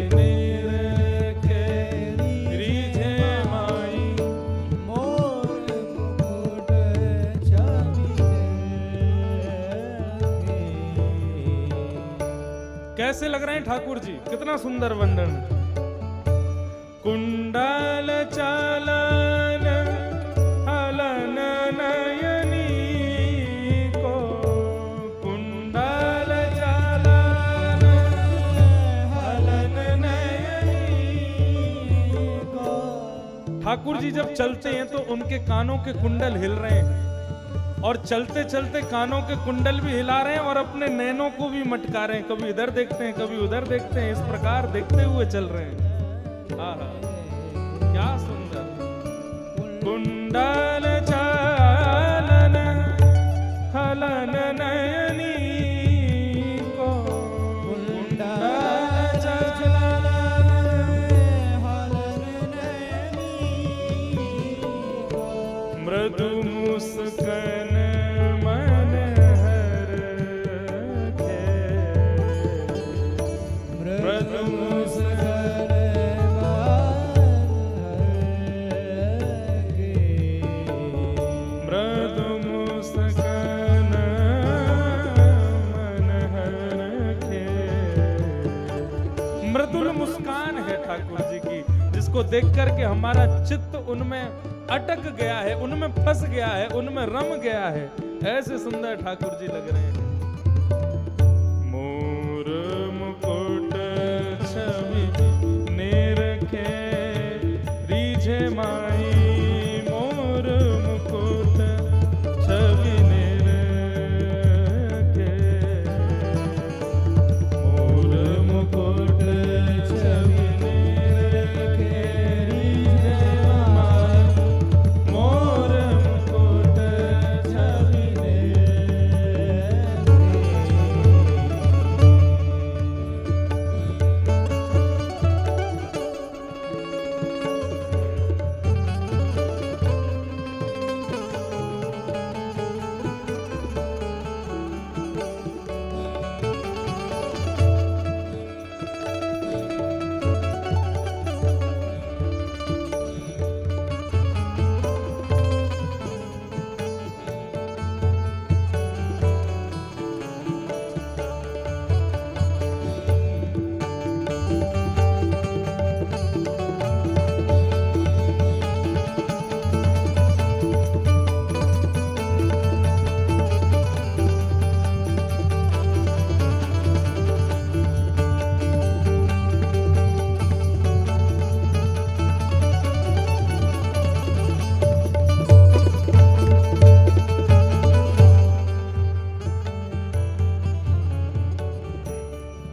Speaker 1: कैसे लग रहे हैं ठाकुर जी, कितना सुंदर वंदन। कुंडल चालन हलन नयनी को, कुंडल चालन हलन नयनी को। ठाकुर जी जब चलते हैं तो उनके कानों के कुंडल हिल रहे हैं, और चलते चलते कानों के कुंडल भी हिला रहे हैं और अपने नैनों को भी मटका रहे हैं। कभी इधर देखते हैं, कभी उधर देखते हैं, इस प्रकार देखते हुए चल रहे हैं। आहा, क्या सुंदर। कुंडल चालन हलन नयनी को, कुंडल चालन हलन नयनी को, मृदु मुस्कान को देख करके हमारा चित्त उनमें अटक गया है, उनमें फंस गया है, उनमें रम गया है। ऐसे सुंदर ठाकुर जी लग रहे हैं। मोर मुकुट छवि निरखे रीझे माई, मोर मुकुट छवि निरखे, मोर मुकुट छवि निरखे रीझे माई, मोर मुकुट छवि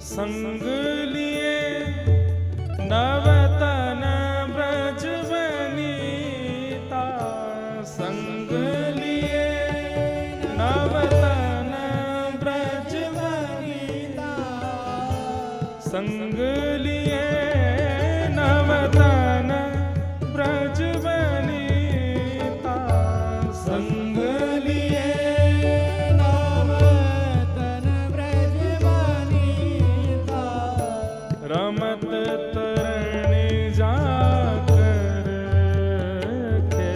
Speaker 1: संग लिए नवतन ब्रज वनीता, संग लिए नवतन ब्रज वनीता, संग लिए नवतन ब्रज वनीता, संग लिए रमत तरणी जाकर के,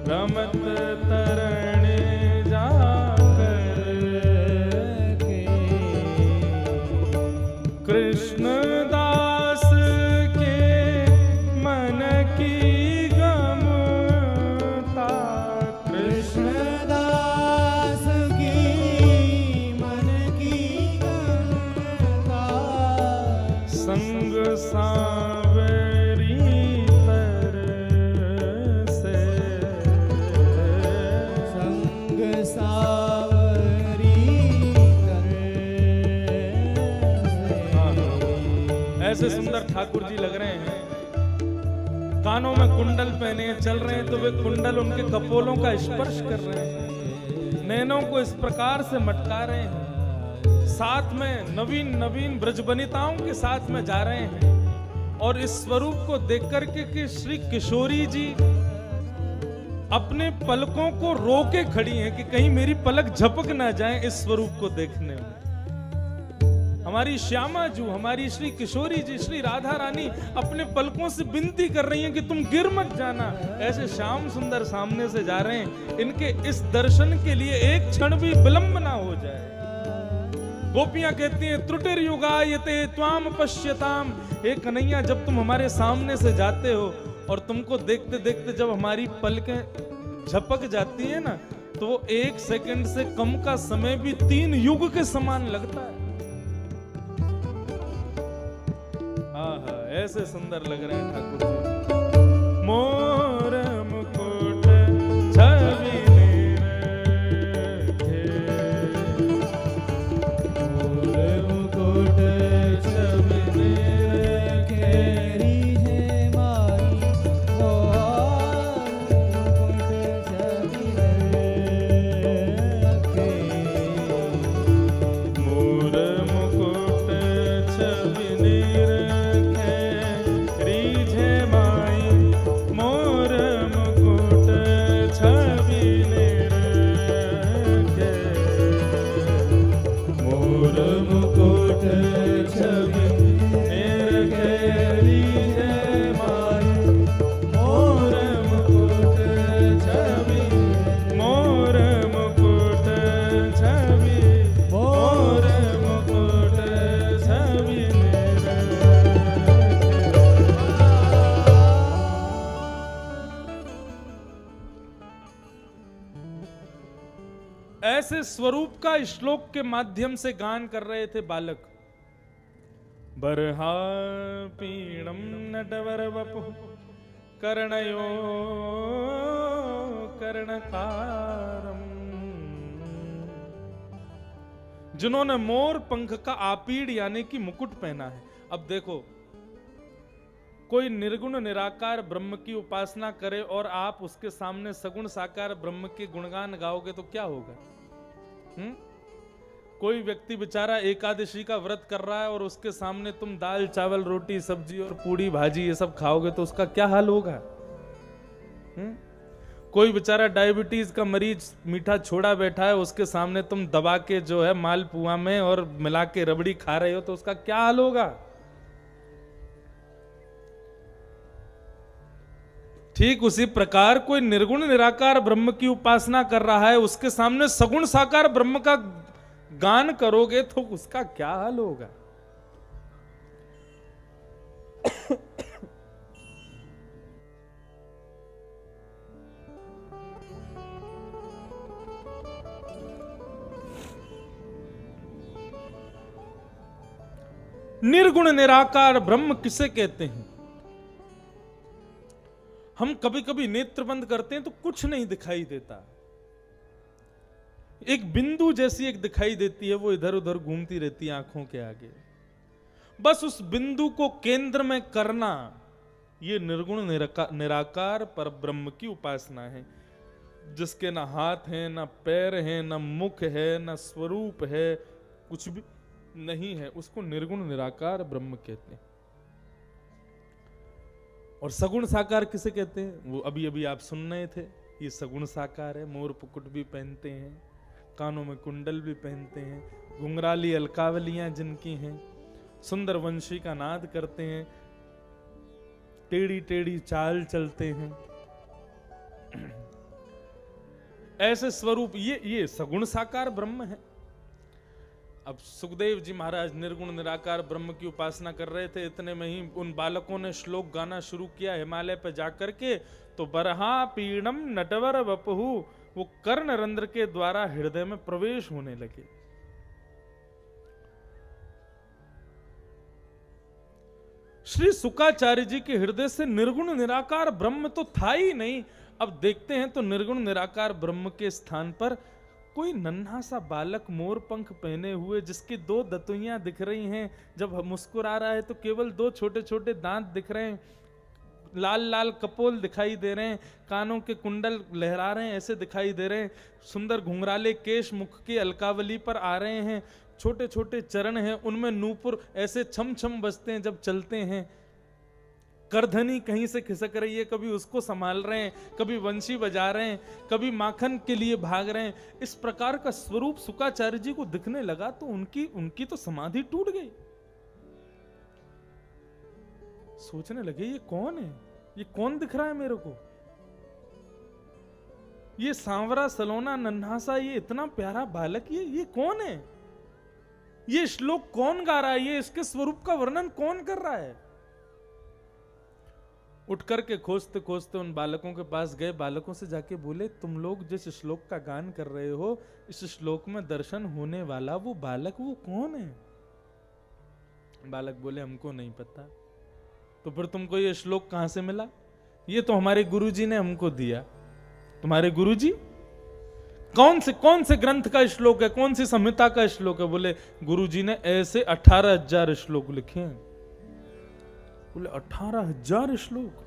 Speaker 1: रमत तरणी जाकर के, कृष्णदास के मन की गमता, कृष्णदास की मन की संग सावरी तरसे, संग सावरी तरसे। ऐसे सुंदर ठाकुर जी लग रहे हैं। कानों में कुंडल पहने चल रहे हैं तो वे कुंडल उनके कपोलों का स्पर्श कर रहे हैं, नैनों को इस प्रकार से मटका रहे हैं। साथ में नवीन नवीन ब्रजबनिताओं के साथ में जा रहे हैं और इस स्वरूप को देख करके कि श्री किशोरी जी अपने पलकों को रोके खड़ी हैं कि कहीं मेरी पलक झपक ना जाए इस स्वरूप को देखने में। हमारी श्यामा जू, हमारी श्री किशोरी जी, श्री राधा रानी अपने पलकों से विनती कर रही हैं कि तुम गिर मत जाना। ऐसे श्याम सुंदर सामने से जा रहे हैं, इनके इस दर्शन के लिए एक क्षण भी विलंब ना हो जाए। गोपियां कहती हैं त्रुटिर्युगायते त्वाम पश्यताम, हे कन्हैया जब तुम हमारे सामने से जाते हो और तुमको देखते देखते जब हमारी पलकें झपक जाती है ना, तो वो 1 सेकंड से कम का समय भी 3 युग के समान लगता है। हाँ, ऐसे सुंदर लग रहे हैं ठाकुर जी। मोर मुकुट छवि निरखे, मोर मुकुट छवि निरखे रीझे माई, मोर मुकुट छवि निरखे, मोर मुकुट छवि निरखे रीझे माई, मोर ऐसे स्वरूप का श्लोक के माध्यम से गान कर रहे थे बालक। बरहा पीणम नटवर वपु कर्णयो कर्णकारम, जिन्होंने मोर पंख का आपीड़ यानी कि मुकुट पहना है। अब देखो, कोई निर्गुण निराकार ब्रह्म की उपासना करे और आप उसके सामने सगुण साकार ब्रह्म के गुणगान गाओगे तो क्या होगा? कोई व्यक्ति बेचारा एकादशी का व्रत कर रहा है और उसके सामने तुम दाल चावल रोटी सब्जी और पूड़ी भाजी ये सब खाओगे तो उसका क्या हाल होगा? कोई बेचारा डायबिटीज का मरीज मीठा छोड़ा बैठा है, उसके सामने तुम दबा के जो है मालपुआ में और मिला के रबड़ी खा रहे हो तो उसका क्या हाल होगा? ठीक उसी प्रकार कोई निर्गुण निराकार ब्रह्म की उपासना कर रहा है, उसके सामने सगुण साकार ब्रह्म का गान करोगे तो उसका क्या हाल होगा? निर्गुण निराकार ब्रह्म किसे कहते हैं? हम कभी कभी नेत्र बंद करते हैं तो कुछ नहीं दिखाई देता, एक बिंदु जैसी एक दिखाई देती है, वो इधर उधर घूमती रहती है आंखों के आगे। बस उस बिंदु को केंद्र में करना, ये निर्गुण निराकार पर ब्रह्म की उपासना है, जिसके ना हाथ है, ना पैर है, ना मुख है, ना स्वरूप है, कुछ भी नहीं है, उसको निर्गुण निराकार ब्रह्म कहते हैं। और सगुण साकार किसे कहते हैं? वो अभी अभी आप सुन रहे थे, ये सगुण साकार है। मोर पुकुट भी पहनते हैं, कानों में कुंडल भी पहनते हैं, घुंघराली अलकावलियां जिनकी हैं, सुंदर वंशी का नाद करते हैं, टेढ़ी टेढ़ी चाल चलते हैं। ऐसे स्वरूप ये सगुण साकार ब्रह्म है। अब सुखदेव जी महाराज निर्गुण निराकार ब्रह्म की उपासना कर रहे थे, इतने में ही उन बालकों ने श्लोक गाना शुरू किया हिमालय पर जाकर के। तो बरहा पीणम नटवर वपुहु, वो कर्ण रंध्र के द्वारा हृदय में प्रवेश होने लगे। श्री शुकाचार्य जी के हृदय से निर्गुण निराकार ब्रह्म तो था ही नहीं। अब देखते हैं तो निर्गुण निराकार ब्रह्म के स्थान पर कोई नन्हा सा बालक मोर पंख पहने हुए, जिसकी दो दतुइयां दिख रही हैं, जब मुस्कुरा रहा है तो केवल दो छोटे छोटे दांत दिख रहे हैं, लाल लाल कपोल दिखाई दे रहे हैं, कानों के कुंडल लहरा रहे हैं ऐसे दिखाई दे रहे हैं, सुंदर घुंघराले केश मुख की अलकावली पर आ रहे हैं, छोटे छोटे चरण हैं, उनमें नूपुर ऐसे छम छम बजते हैं जब चलते हैं, करधनी कहीं से खिसक रही है, कभी उसको संभाल रहे हैं, कभी वंशी बजा रहे हैं, कभी माखन के लिए भाग रहे हैं। इस प्रकार का स्वरूप शुकाचार्य जी को दिखने लगा तो उनकी तो समाधि टूट गई। सोचने लगे ये कौन है, ये कौन दिख रहा है मेरे को, ये सांवरा सलोना नन्हा सा ये इतना प्यारा बालक, ये कौन है, ये श्लोक कौन गा रहा है, ये इसके स्वरूप का वर्णन कौन कर रहा है। उठ करके खोजते खोजते उन बालकों के पास गए, बालकों से जाके बोले तुम लोग जिस श्लोक का गान कर रहे हो, इस श्लोक में दर्शन होने वाला वो बालक वो कौन है? बालक बोले हमको नहीं पता। तो फिर तुमको ये श्लोक कहां से मिला? ये तो हमारे गुरुजी ने हमको दिया। तुम्हारे गुरुजी? कौन से ग्रंथ का श्लोक है, कौन सी संहिता का श्लोक है? बोले गुरुजी ने ऐसे 18,000 श्लोक लिखे हैं। बोले 18,000 श्लोक?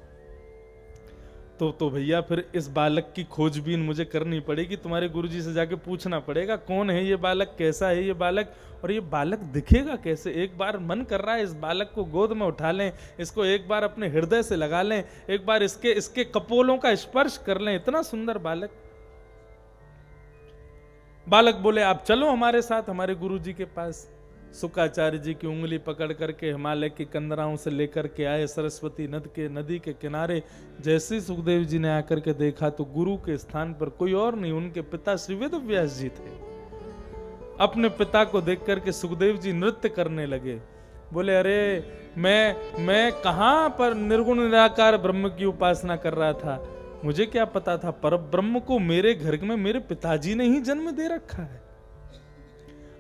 Speaker 1: तो भैया फिर इस बालक की खोजबीन मुझे करनी पड़ेगी, तुम्हारे गुरुजी से जाके पूछना पड़ेगा कौन है ये बालक, कैसा है ये बालक, और ये बालक दिखेगा कैसे। एक बार मन कर रहा है इस बालक को गोद में उठा लें, इसको एक बार अपने हृदय से लगा लें, एक बार इसके कपोलों का स्पर्श कर लें, इतना सुंदर बालक। बालक बोले आप चलो हमारे साथ हमारे गुरुजी के पास। शुकाचार्य जी की उंगली पकड़ करके हिमालय की कंदराओं से लेकर के आए सरस्वती नदी के किनारे। जैसे सुखदेव जी ने आकर के देखा तो गुरु के स्थान पर कोई और नहीं, उनके पिता श्री वेदव्यास जी थे। अपने पिता को देख करके सुखदेव जी नृत्य करने लगे। बोले अरे मैं कहां पर निर्गुण निराकार ब्रह्म की उपासना कर रहा था, मुझे क्या पता था, परब्रह्म को मेरे घर में मेरे पिताजी ने ही जन्म दे रखा है।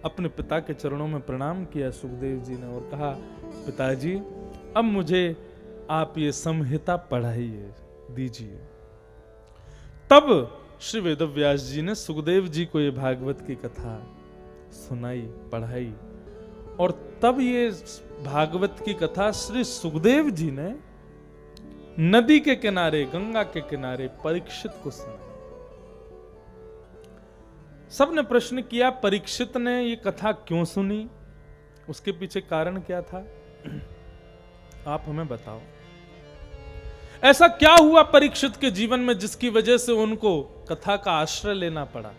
Speaker 1: अपने पिता के चरणों में प्रणाम किया सुखदेव जी ने और कहा, पिताजी अब मुझे आप ये संहिता पढ़ाइए दीजिए। तब श्री वेदव्यास जी ने सुखदेव जी को ये भागवत की कथा सुनाई, पढ़ाई, और तब ये भागवत की कथा श्री सुखदेव जी ने नदी के किनारे, गंगा के किनारे परीक्षित को सुनाई। सबने प्रश्न किया, परीक्षित ने ये कथा क्यों सुनी, उसके पीछे कारण क्या था, आप हमें बताओ। ऐसा क्या हुआ परीक्षित के जीवन में जिसकी वजह से उनको कथा का आश्रय लेना पड़ा।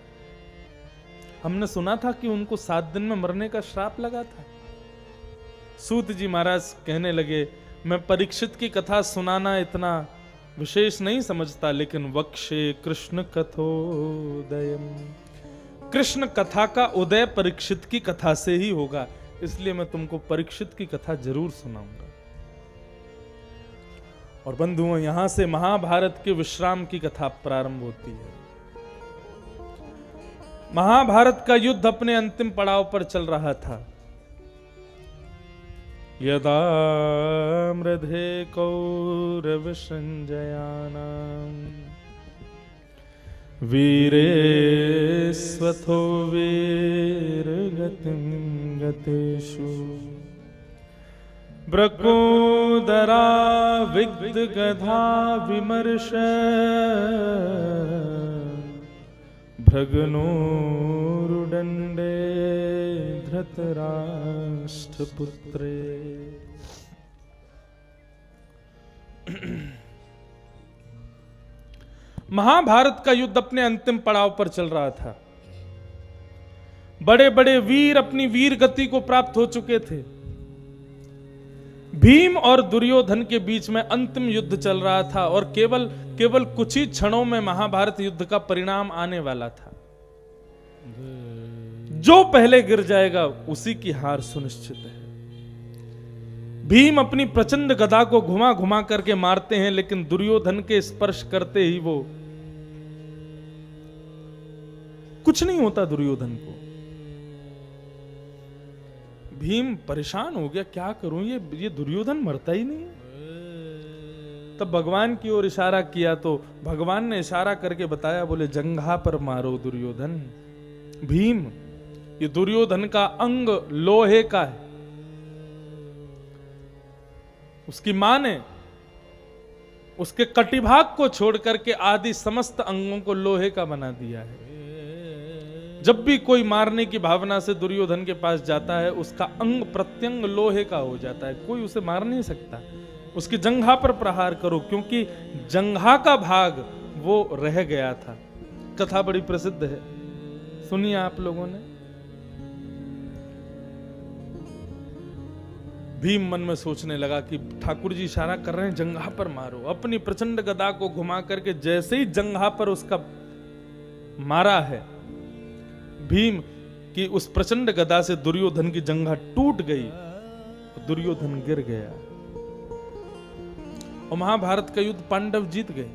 Speaker 1: हमने सुना था कि उनको 7 दिन में मरने का श्राप लगा था। सूत जी महाराज कहने लगे, मैं परीक्षित की कथा सुनाना इतना विशेष नहीं समझता, लेकिन वक्षे कृष्ण कथोदयम, कृष्ण कथा का उदय परीक्षित की कथा से ही होगा, इसलिए मैं तुमको परीक्षित की कथा जरूर सुनाऊंगा। और बंधुओं, यहां से महाभारत के विश्राम की कथा प्रारंभ होती है। महाभारत का युद्ध अपने अंतिम पड़ाव पर चल रहा था। यदा मृधे कौरव संजयानाम वीरे स्वथो वीर गतिम गतेषु ब्रकोदरा विग्ध गधा विमर्श भ्रगनोरुदंडे धृतराष्ट्रपुत्रे। महाभारत का युद्ध अपने अंतिम पड़ाव पर चल रहा था। बड़े बड़े वीर अपनी वीर गति को प्राप्त हो चुके थे। भीम और दुर्योधन के बीच में अंतिम युद्ध चल रहा था और केवल कुछ ही क्षणों में महाभारत युद्ध का परिणाम आने वाला था। जो पहले गिर जाएगा उसी की हार सुनिश्चित है। भीम अपनी प्रचंड गदा को घुमा घुमा करके मारते हैं, लेकिन दुर्योधन के स्पर्श करते ही वो कुछ नहीं होता दुर्योधन को। भीम परेशान हो गया, क्या करूं, ये दुर्योधन मरता ही नहीं है। तब भगवान की ओर इशारा किया तो भगवान ने इशारा करके बताया, बोले जंघा पर मारो दुर्योधन। भीम, ये दुर्योधन का अंग लोहे का है। उसकी मां ने उसके कटिभाग को छोड़ करके आदि समस्त अंगों को लोहे का बना दिया है। जब भी कोई मारने की भावना से दुर्योधन के पास जाता है, उसका अंग प्रत्यंग लोहे का हो जाता है, कोई उसे मार नहीं सकता। उसकी जंघा पर प्रहार करो, क्योंकि जंघा का भाग वो रह गया था। कथा बड़ी प्रसिद्ध है, सुनिए आप लोगों ने। भीम मन में सोचने लगा कि ठाकुर जी इशारा कर रहे हैं जंघा पर मारो। अपनी प्रचंड गदा को घुमा करके जैसे ही जंघा पर उसका मारा है भीम की, उस प्रचंड गदा से दुर्योधन की जंघा टूट गई, दुर्योधन गिर गया और महाभारत का युद्ध पांडव जीत गए।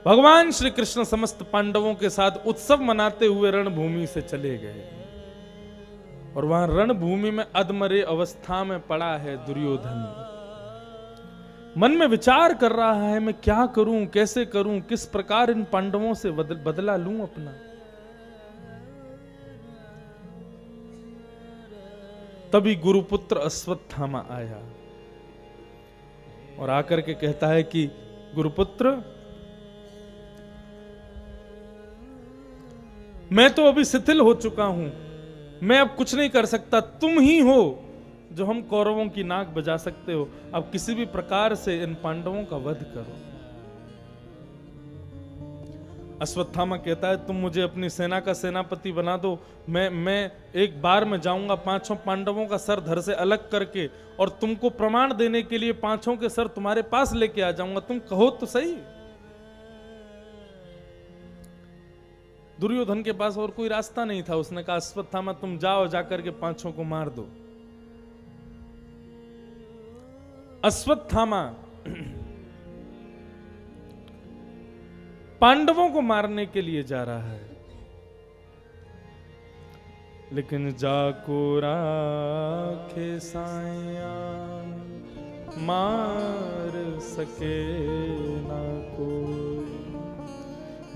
Speaker 1: भगवान श्री कृष्ण समस्त पांडवों के साथ उत्सव मनाते हुए रणभूमि से चले गए और वहां रणभूमि में अधमरे अवस्था में पड़ा है दुर्योधन। मन में विचार कर रहा है, मैं क्या करूं, कैसे करूं, किस प्रकार इन पांडवों से बदला लूं अपना। तभी गुरुपुत्र अश्वत्थामा आया और आकर के कहता है कि गुरुपुत्र, मैं तो अभी शिथिल हो चुका हूं, मैं अब कुछ नहीं कर सकता। तुम ही हो जो हम कौरवों की नाक बजा सकते हो। अब किसी भी प्रकार से इन पांडवों का वध करो। अश्वत्थामा कहता है, तुम मुझे अपनी सेना का सेनापति बना दो, मैं एक बार में जाऊंगा 5 पांडवों का सर धड़ से अलग करके और तुमको प्रमाण देने के लिए 5 के सर तुम्हारे पास लेके आ जाऊंगा, तुम कहो तो सही। दुर्योधन के पास और कोई रास्ता नहीं था। उसने कहा, अश्वत्थामा तुम जाओ, जाकर के 5 को मार दो। अश्वत्थामा पांडवों को मारने के लिए जा रहा है, लेकिन जाको राखे साया मार सके ना कोई,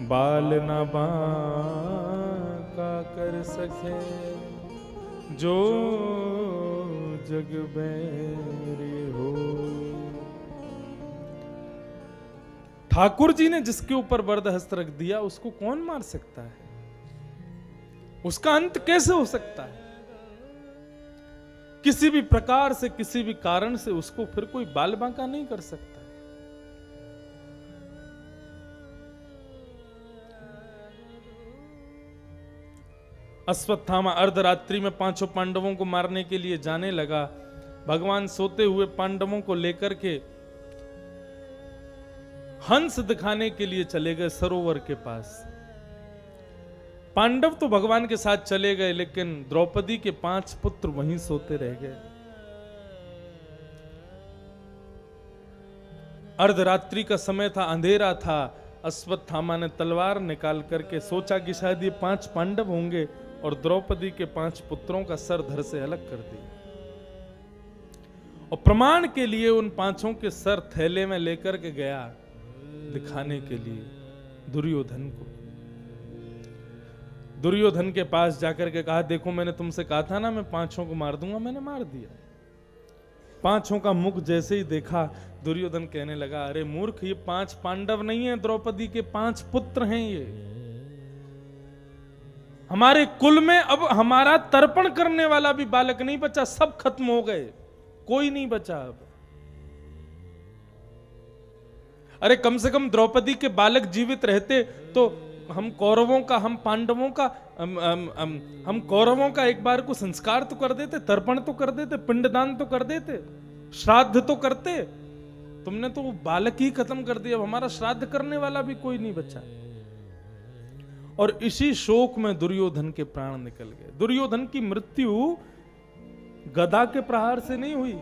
Speaker 1: बाल ना बांका कर सके जो जग बैरी हो। ठाकुर जी ने जिसके ऊपर वरदहस्त रख दिया उसको कौन मार सकता है? उसका अंत कैसे हो सकता है? किसी भी प्रकार से, किसी भी कारण से उसको फिर कोई बाल बांका नहीं कर सकता। अश्वत्थामा अर्धरात्रि में पांचों पांडवों को मारने के लिए जाने लगा। भगवान सोते हुए पांडवों को लेकर के हंस दिखाने के लिए चले गए सरोवर के पास। पांडव तो भगवान के साथ चले गए, लेकिन द्रौपदी के 5 पुत्र वहीं सोते रह गए। अर्धरात्रि का समय था, अंधेरा था। अश्वत्थामा ने तलवार निकाल करके सोचा कि शायद ये 5 पांडव होंगे, और द्रौपदी के 5 पुत्रों का सर धड़ से अलग कर दिया। और प्रमाण के लिए उन 5 के सर थैले में लेकर के गया दिखाने के लिए दुर्योधन को। दुर्योधन के पास जाकर के कहा, देखो मैंने तुमसे कहा था ना मैं 5 को मार दूंगा, मैंने मार दिया। 5 का मुख जैसे ही देखा, दुर्योधन कहने लगा, अरे मूर्ख, ये 5 पांडव नहीं है, द्रौपदी के 5 पुत्र हैं। ये हमारे कुल में अब हमारा तर्पण करने वाला भी बालक नहीं बचा, सब खत्म हो गए, कोई नहीं बचा अब। अरे कम से कम द्रौपदी के बालक जीवित रहते तो हम कौरवों का, हम पांडवों का, हम कौरवों का एक बार को संस्कार तो कर देते, तर्पण तो कर देते, पिंडदान तो कर देते, श्राद्ध तो करते। तुमने तो वो बालक ही खत्म कर दिया, अब हमारा श्राद्ध करने वाला भी कोई नहीं बचा। और इसी शोक में दुर्योधन के प्राण निकल गए। दुर्योधन की मृत्यु गदा के प्रहार से नहीं हुई।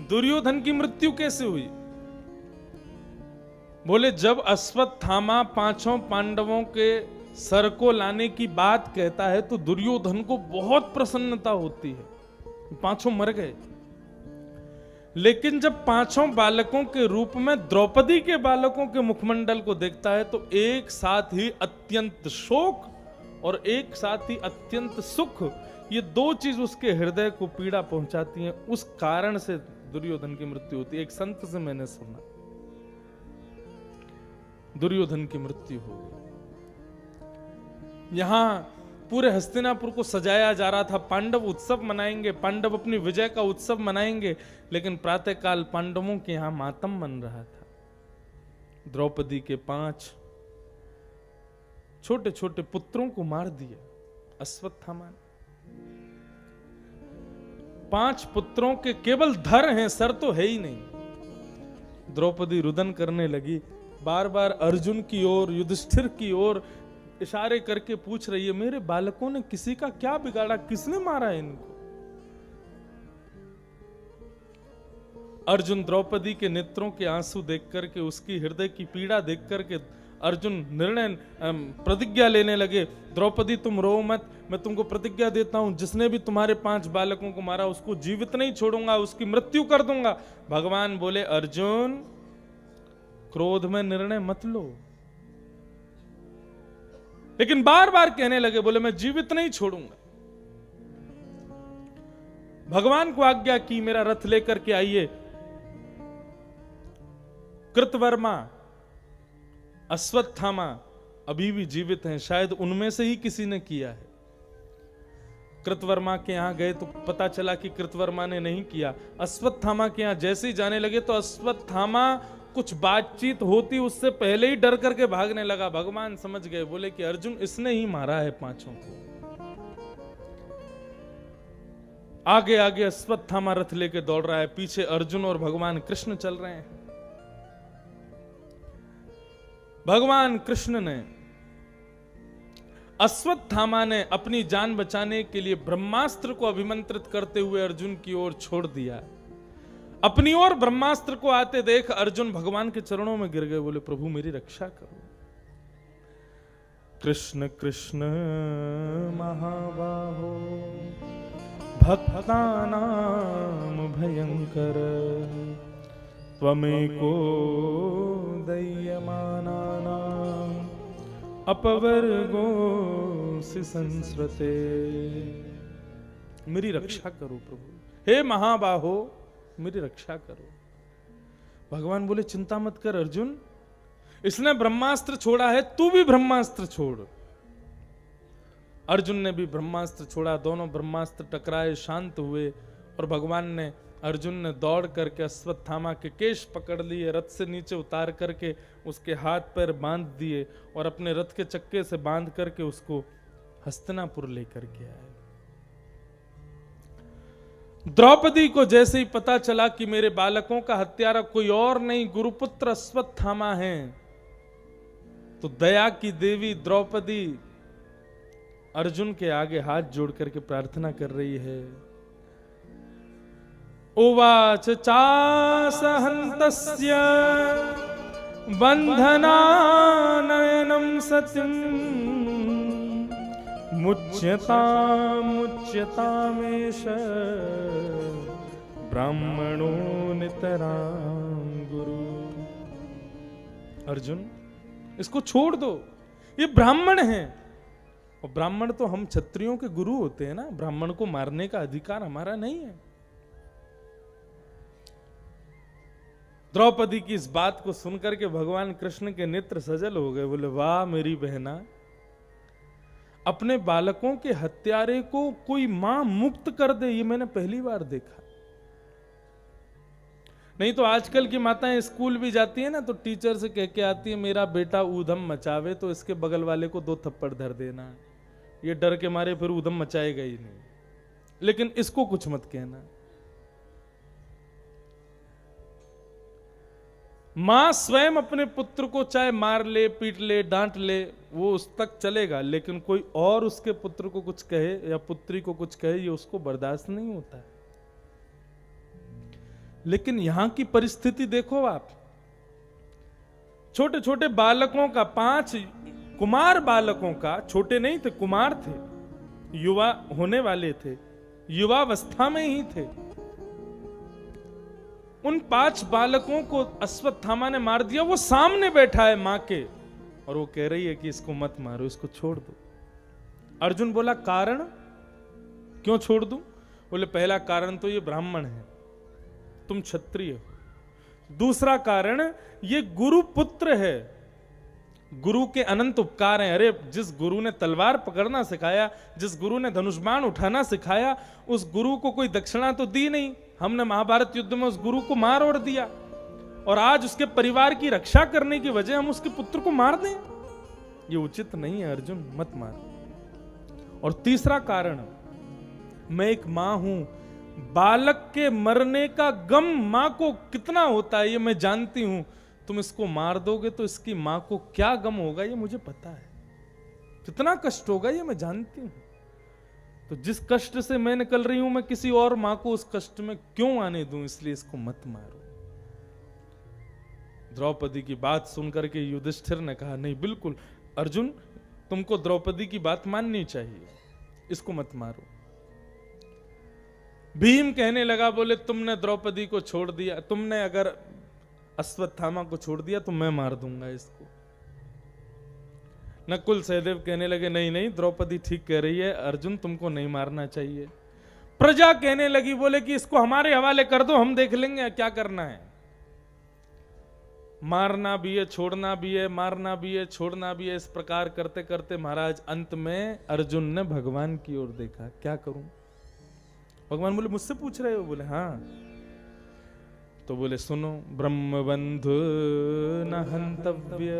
Speaker 1: दुर्योधन की मृत्यु कैसे हुई? बोले, जब अश्वत्थामा 5 पांडवों के सर को लाने की बात कहता है तो दुर्योधन को बहुत प्रसन्नता होती है, 5 मर गए। लेकिन जब 5 बालकों के रूप में द्रौपदी के बालकों के मुखमंडल को देखता है तो एक साथ ही अत्यंत शोक और एक साथ ही अत्यंत सुख, ये 2 चीज उसके हृदय को पीड़ा पहुंचाती हैं। उस कारण से दुर्योधन की मृत्यु होती है। एक संत से मैंने सुना, दुर्योधन की मृत्यु हो गई। यहां पूरे हस्तिनापुर को सजाया जा रहा था, पांडव उत्सव मनाएंगे, पांडव अपनी विजय का उत्सव मनाएंगे, लेकिन प्रातःकाल पांडवों के यहां मातम मन रहा था। द्रौपदी के 5 छोटे छोटे पुत्रों को मार दिया अश्वत्थामा ने। 5 पुत्रों के केवल धड़ हैं, सर तो है ही नहीं। द्रौपदी रुदन करने लगी, बार बार अर्जुन की ओर, युधिष्ठिर की ओर इशारे करके पूछ रही है, मेरे बालकों ने किसी का क्या बिगाड़ा, किसने मारा इनको? अर्जुन द्रौपदी के नेत्रों के आंसू देख करके, उसकी हृदय की पीड़ा देख करके अर्जुन निर्णय प्रतिज्ञा लेने लगे, द्रौपदी तुम रो मत, मैं तुमको प्रतिज्ञा देता हूं, जिसने भी तुम्हारे 5 बालकों को मारा उसको जीवित नहीं छोड़ूंगा, उसकी मृत्यु कर दूंगा। भगवान बोले, अर्जुन क्रोध में निर्णय मत लो। लेकिन बार बार कहने लगे, बोले मैं जीवित नहीं छोड़ूंगा। भगवान को आज्ञा की, मेरा रथ लेकर के आइए। कृतवर्मा, अश्वत्थामा अभी भी जीवित हैं, शायद उनमें से ही किसी ने किया है। कृतवर्मा के यहां गए तो पता चला कि कृतवर्मा ने नहीं किया। अश्वत्थामा के यहां जैसे ही जाने लगे तो अश्वत्थामा कुछ बातचीत होती उससे पहले ही डर करके भागने लगा। भगवान समझ गए, बोले कि अर्जुन इसने ही मारा है 5 को। आगे आगे अश्वत्थामा रथ लेके दौड़ रहा है, पीछे अर्जुन और भगवान कृष्ण चल रहे हैं। भगवान कृष्ण ने, अश्वत्थामा ने अपनी जान बचाने के लिए ब्रह्मास्त्र को अभिमंत्रित करते हुए अर्जुन की ओर छोड़ दिया। अपनी ओर ब्रह्मास्त्र को आते देख अर्जुन भगवान के चरणों में गिर गए, बोले प्रभु मेरी रक्षा करो। कृष्ण कृष्ण महाबाहो भक्तानां भयंकर त्वमेको दय्यमानानां अपवर्गोऽसि संस्रते। मेरी रक्षा करो प्रभु, हे महाबाहो मेरी रक्षा करो। भगवान बोले चिंता मत कर अर्जुन, इसने ब्रह्मास्त्र छोड़ा है, तू भी ब्रह्मास्त्र छोड़। अर्जुन ने भी ब्रह्मास्त्र छोड़ा, दोनों ब्रह्मास्त्र टकराए, शांत हुए और भगवान ने अर्जुन ने दौड़ करके अश्वत्थामा के केश पकड़ लिए, रथ से नीचे उतार करके उसके हाथ पैर बांध दिए और अपने रथ के चक्के से बांध करके उसको हस्तिनापुर लेकर के आए। द्रौपदी को जैसे ही पता चला कि मेरे बालकों का हत्यारा कोई और नहीं गुरुपुत्र अश्वत्थामा है, तो दया की देवी द्रौपदी अर्जुन के आगे हाथ जोड़ करके प्रार्थना कर रही है। उवाच चासहन्तस्य बन्धनानयनं सतिं मुच्यतामेष ब्राह्मणो नितरां गुरु। अर्जुन इसको छोड़ दो, ये ब्राह्मण है, और ब्राह्मण तो हम क्षत्रियों के गुरु होते हैं ना, ब्राह्मण को मारने का अधिकार हमारा नहीं है। द्रौपदी की इस बात को सुनकर के भगवान कृष्ण के नेत्र सजल हो गए, बोले वाह मेरी बहना, अपने बालकों के हत्यारे को कोई मां मुक्त कर दे, ये मैंने पहली बार देखा। नहीं तो आजकल की माताएं स्कूल भी जाती है ना, तो टीचर से कह के आती है मेरा बेटा ऊधम मचावे तो इसके बगल वाले को 2 थप्पड़ धर देना, ये डर के मारे फिर ऊधम मचाएगा ही नहीं, लेकिन इसको कुछ मत कहना। मां स्वयं अपने पुत्र को चाहे मार ले, पीट ले, डांट ले, वो उस तक चलेगा, लेकिन कोई और उसके पुत्र को कुछ कहे या पुत्री को कुछ कहे, ये उसको बर्दाश्त नहीं होता है। लेकिन यहां की परिस्थिति देखो आप, छोटे छोटे बालकों का, 5 कुमार बालकों का, छोटे नहीं थे, कुमार थे, युवा होने वाले थे, युवावस्था में ही थे, उन 5 बालकों को अश्वत्थामा ने मार दिया। वो सामने बैठा है मां के और वो कह रही है कि इसको मत मारो, इसको छोड़ दो। अर्जुन बोला कारण क्यों छोड़ दूं? बोले पहला कारण तो ये ब्राह्मण है, तुम क्षत्रिय हो। दूसरा कारण ये गुरु पुत्र है, गुरु के अनंत उपकार हैं। अरे जिस गुरु ने तलवार पकड़ना सिखाया, जिस गुरु ने धनुष बाण उठाना सिखाया, उस गुरु को कोई दक्षिणा तो दी नहीं। हमने महाभारत युद्ध में उस गुरु को मार और दिया, और आज उसके परिवार की रक्षा करने की वजह हम उसके पुत्र को मार दें, ये उचित नहीं है। अर्जुन मत मार। और तीसरा कारण, मैं एक मां हूं, बालक के मरने का गम मां को कितना होता है ये मैं जानती हूं। तुम इसको मार दोगे तो इसकी मां को क्या गम होगा ये मुझे पता है, कितना कष्ट होगा ये मैं जानती हूं। तो जिस कष्ट से मैं निकल रही हूं, मैं किसी और मां को उस कष्ट में क्यों आने दूं, इसलिए इसको मत मारो। द्रौपदी की बात सुनकर के युधिष्ठिर ने कहा नहीं, बिल्कुल अर्जुन तुमको द्रौपदी की बात माननी चाहिए, इसको मत मारो। भीम कहने लगा, बोले तुमने द्रौपदी को छोड़ दिया, तुमने अगर अश्वत्थामा को छोड़ दिया तो मैं मार दूंगा इसको। नकुल सहदेव कहने लगे नहीं नहीं द्रौपदी ठीक कह रही है, अर्जुन तुमको नहीं मारना चाहिए। प्रजा कहने लगी, बोले कि इसको हमारे हवाले कर दो, हम देख लेंगे क्या करना है। मारना भी है, छोड़ना भी है, मारना भी है, छोड़ना भी है। इस प्रकार करते करते महाराज अंत में अर्जुन ने भगवान की ओर देखा, क्या करूं? भगवान बोले मुझसे पूछ रहे हो? बोले हाँ। तो बोले सुनो, ब्रह्मबंधु न हंतव्य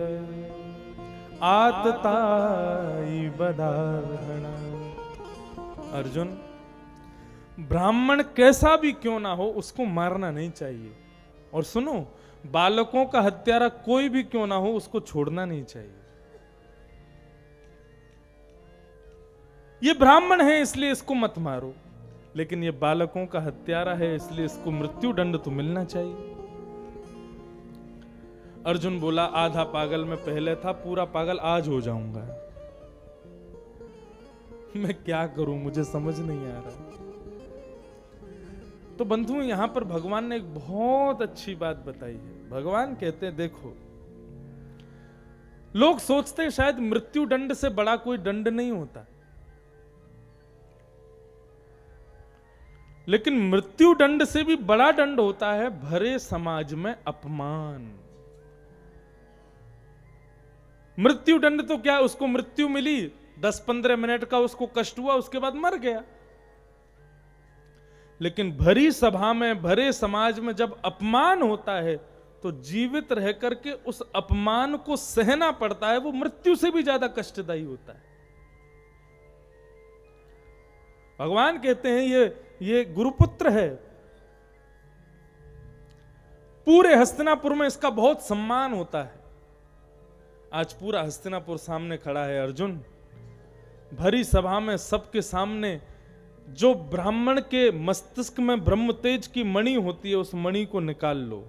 Speaker 1: आतताई बदाहना। अर्जुन ब्राह्मण कैसा भी क्यों ना हो उसको मारना नहीं चाहिए, और सुनो बालकों का हत्यारा कोई भी क्यों ना हो उसको छोड़ना नहीं चाहिए। ये ब्राह्मण है इसलिए इसको मत मारो। लेकिन ये बालकों का हत्यारा है, इसलिए इसको मृत्यु दंड तो मिलना चाहिए। अर्जुन बोला आधा पागल मैं पहले था, पूरा पागल आज हो जाऊंगा। मैं क्या करूं, मुझे समझ नहीं आ रहा। तो बंधु यहां पर भगवान ने एक बहुत अच्छी बात बताई है। भगवान कहते हैं देखो, लोग सोचते हैं शायद मृत्यु दंड से बड़ा कोई दंड नहीं होता, लेकिन मृत्यु दंड से भी बड़ा दंड होता है भरे समाज में अपमान। मृत्यु दंड तो क्या, उसको मृत्यु मिली, 10-15 मिनट का उसको कष्ट हुआ, उसके बाद मर गया। लेकिन भरी सभा में, भरे समाज में जब अपमान होता है तो जीवित रह करके उस अपमान को सहना पड़ता है। वो मृत्यु से भी ज्यादा कष्टदायी होता है। भगवान कहते हैं ये गुरुपुत्र है, पूरे हस्तिनापुर में इसका बहुत सम्मान होता है। आज पूरा हस्तिनापुर सामने खड़ा है अर्जुन, भरी सभा में सबके सामने जो ब्राह्मण के मस्तिष्क में ब्रह्म तेज की मणि होती है, उस मणि को निकाल लो,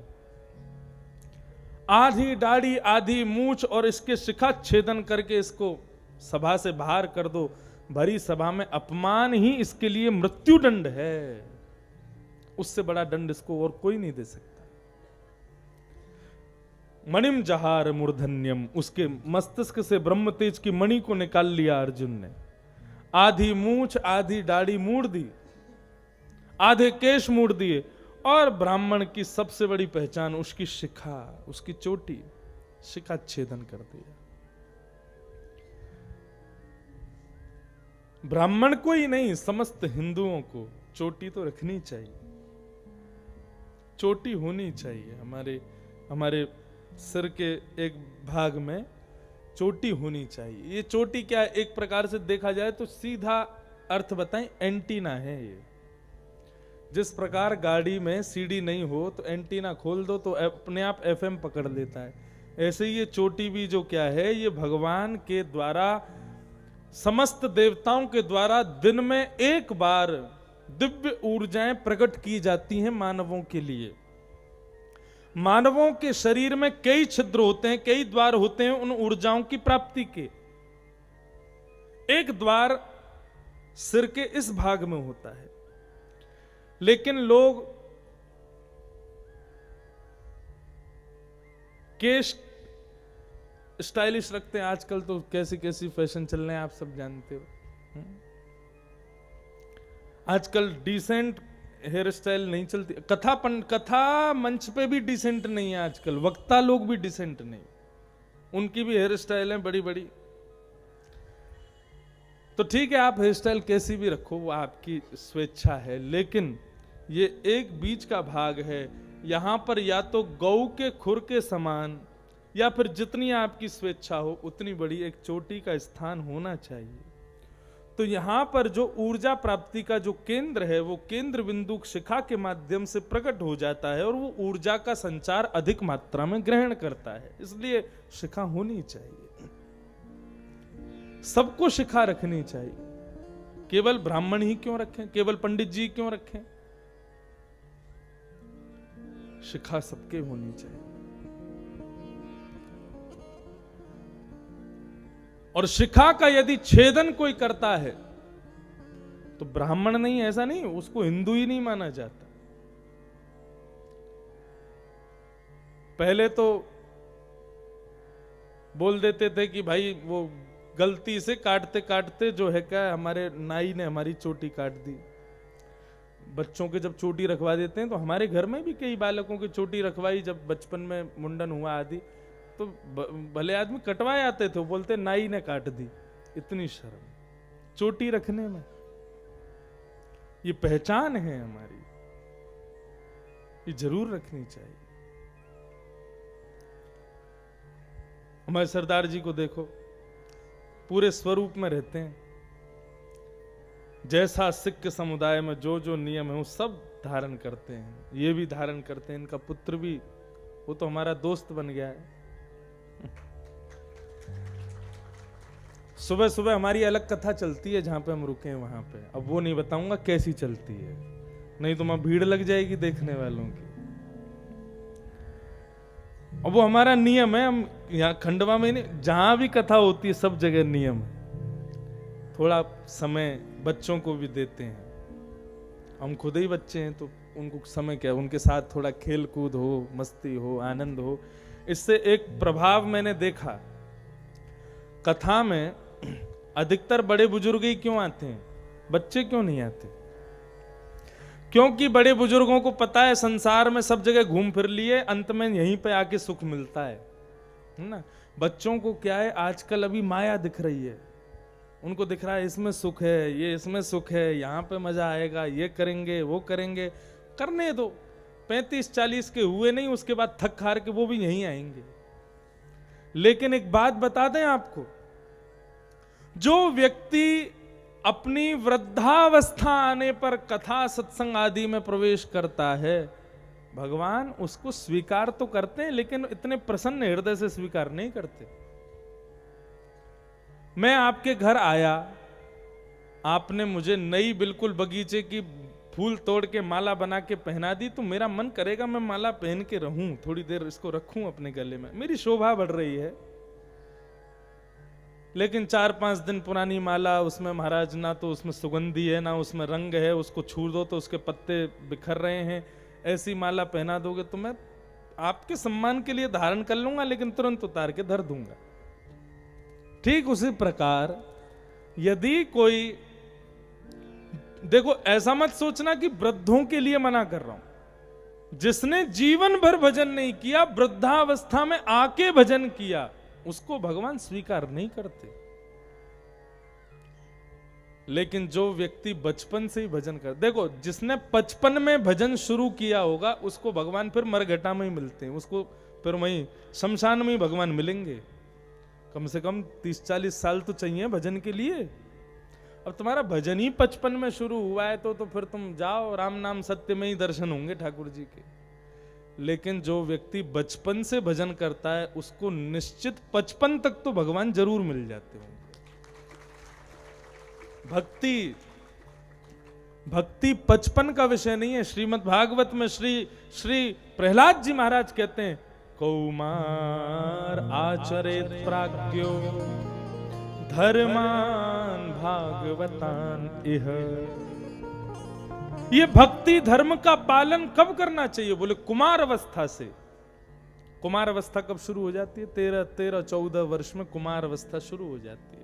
Speaker 1: आधी दाढ़ी आधी मूछ और इसके शिखा छेदन करके इसको सभा से बाहर कर दो। भरी सभा में अपमान ही इसके लिए मृत्यु दंड है। उससे बड़ा दंड इसको और कोई नहीं दे सकता। मणिम जहार मूर्धन्यम, उसके मस्तिष्क से ब्रह्म तेज की मणि को निकाल लिया अर्जुन ने। आधी मूछ आधी दाढ़ी मूड़ दी, आधे केश मूड़ दिए, और ब्राह्मण की सबसे बड़ी पहचान उसकी शिखा, उसकी चोटी, शिखा छेदन कर दिया। ब्राह्मण को ही नहीं, समस्त हिंदुओं को चोटी तो रखनी चाहिए, चोटी होनी चाहिए। हमारे सिर के एक भाग में चोटी होनी चाहिए। ये चोटी क्या है, एक प्रकार से देखा जाए तो सीधा अर्थ बताएं, एंटीना है ये। जिस प्रकार गाड़ी में सीडी नहीं हो तो एंटीना खोल दो तो अपने आप एफएम पकड़ लेता है, ऐसे ही ये चोटी भी जो क्या है, ये भगवान के द्वारा, समस्त देवताओं के द्वारा दिन में एक बार दिव्य ऊर्जाएं प्रकट की जाती हैं मानवों के लिए। मानवों के शरीर में कई छिद्र होते हैं, कई द्वार होते हैं उन ऊर्जाओं की प्राप्ति के। एक द्वार सिर के इस भाग में होता है, लेकिन लोग केश स्टाइलिश रखते हैं आजकल, तो कैसी कैसी फैशन चल रहे हैं आप सब जानते हो। आजकल डिसेंट हेयर स्टाइल नहीं चलती, कथा मंच पे भी डिसेंट नहीं है आजकल, वक्ता लोग भी डिसेंट नहीं, उनकी भी हेयर स्टाइल है बड़ी बड़ी। तो ठीक है, आप हेयर स्टाइल कैसी भी रखो, वो आपकी स्वेच्छा है, लेकिन ये एक बीच का भाग है, यहां पर या तो गौ के खुर के समान या फिर जितनी आपकी स्वेच्छा हो उतनी बड़ी एक चोटी का स्थान होना चाहिए। तो यहां पर जो ऊर्जा प्राप्ति का जो केंद्र है, वो केंद्र बिंदु शिखा के माध्यम से प्रकट हो जाता है और वो ऊर्जा का संचार अधिक मात्रा में ग्रहण करता है। इसलिए शिखा होनी चाहिए, सबको शिखा रखनी चाहिए। केवल ब्राह्मण ही क्यों रखें, केवल पंडित जी क्यों रखें, शिखा सबके होनी चाहिए। और शिखा का यदि छेदन कोई करता है तो ब्राह्मण नहीं, ऐसा नहीं, उसको हिंदू ही नहीं माना जाता। पहले तो बोल देते थे कि भाई वो गलती से काटते काटते जो है क्या, हमारे नाई ने हमारी चोटी काट दी। बच्चों के जब चोटी रखवा देते हैं, तो हमारे घर में भी कई बालकों की चोटी रखवाई, जब बचपन में मुंडन हुआ आदि, तो भले आदमी कटवाए आते थे, बोलते नाई ने काट दी। इतनी शर्म चोटी रखने में, ये पहचान है हमारी, ये जरूर रखनी चाहिए। हमारे सरदार जी को देखो, पूरे स्वरूप में रहते हैं, जैसा सिख समुदाय में जो जो नियम है वो सब धारण करते हैं, ये भी धारण करते हैं। इनका पुत्र भी, वो तो हमारा दोस्त बन गया है, सुबह सुबह हमारी अलग कथा चलती है, जहां पे हम रुके हैं वहां पे। अब वो नहीं बताऊंगा कैसी चलती है, नहीं तो वहां भीड़ लग जाएगी देखने वालों की। अब वो हमारा नियम है, हम यहाँ खंडवा में नहीं, जहां भी कथा होती है सब जगह नियम है, थोड़ा समय बच्चों को भी देते हैं। हम खुद ही बच्चे हैं तो उनको समय क्या, उनके साथ थोड़ा खेल कूद हो, मस्ती हो, आनंद हो। इससे एक प्रभाव मैंने देखा, कथा में अधिकतर बड़े बुजुर्ग ही क्यों आते हैं, बच्चे क्यों नहीं आते? क्योंकि बड़े बुजुर्गों को पता है संसार में सब जगह घूम फिर लिए, अंत में यहीं पे आके सुख मिलता है ना। बच्चों को क्या है, आजकल अभी माया दिख रही है, उनको दिख रहा है इसमें सुख है, ये इसमें सुख है, यहाँ पे मजा आएगा, ये करेंगे वो करेंगे। करने दो, 35-40 के हुए नहीं, उसके बाद थक हार के वो भी यहीं आएंगे। लेकिन एक बात बता दें आपको, जो व्यक्ति अपनी वृद्धावस्था आने पर कथा सत्संग आदि में प्रवेश करता है, भगवान उसको स्वीकार तो करते हैं, लेकिन इतने प्रसन्न हृदय से स्वीकार नहीं करते। मैं आपके घर आया, आपने मुझे नई बिल्कुल बगीचे की फूल तोड़ के माला बना के पहना दी, तो मेरा मन करेगा मैं माला पहन के रहूं, थोड़ी देर इसको रखूं अपने गले में, मेरी शोभा बढ़ रही है। लेकिन 4-5 दिन पुरानी माला, उसमें महाराज ना तो उसमें सुगंधी है ना उसमें रंग है, उसको छू दो तो उसके पत्ते बिखर रहे हैं, ऐसी माला पहना दोगे तो मैं आपके सम्मान के लिए धारण कर लूंगा, लेकिन तुरंत उतार के धर दूंगा। ठीक उसी प्रकार यदि कोई, देखो ऐसा मत सोचना कि वृद्धों के लिए मना कर रहा हूं, जिसने जीवन भर भजन नहीं किया, वृद्धावस्था में आके भजन किया, उसको भगवान स्वीकार नहीं करते। लेकिन जो व्यक्ति बचपन से ही भजन कर, देखो जिसने 55 में भजन शुरू किया होगा उसको भगवान फिर मरघटा में ही मिलते हैं, उसको फिर वहीं शमशान में ही भगवान मिलेंगे। कम से कम 30-40 साल तो चाहिए भजन के लिए। अब तुम्हारा भजन ही 55 में शुरू हुआ है तो फिर तुम जाओ, राम नाम सत्य में ही दर्शन होंगे ठाकुर जी के। लेकिन जो व्यक्ति बचपन से भजन करता है उसको निश्चित 55 तक तो भगवान जरूर मिल जाते होंगे। भक्ति 55 का विषय नहीं है। श्रीमद् भागवत में श्री प्रहलाद जी महाराज कहते हैं, कौमार आचरेत प्राज्ञो धर्मान भागवतान इह। ये भक्ति धर्म का पालन कब करना चाहिए? बोले कुमार अवस्था से। कुमार अवस्था कब शुरू हो जाती है? 13-14 वर्ष में कुमार अवस्था शुरू हो जाती है।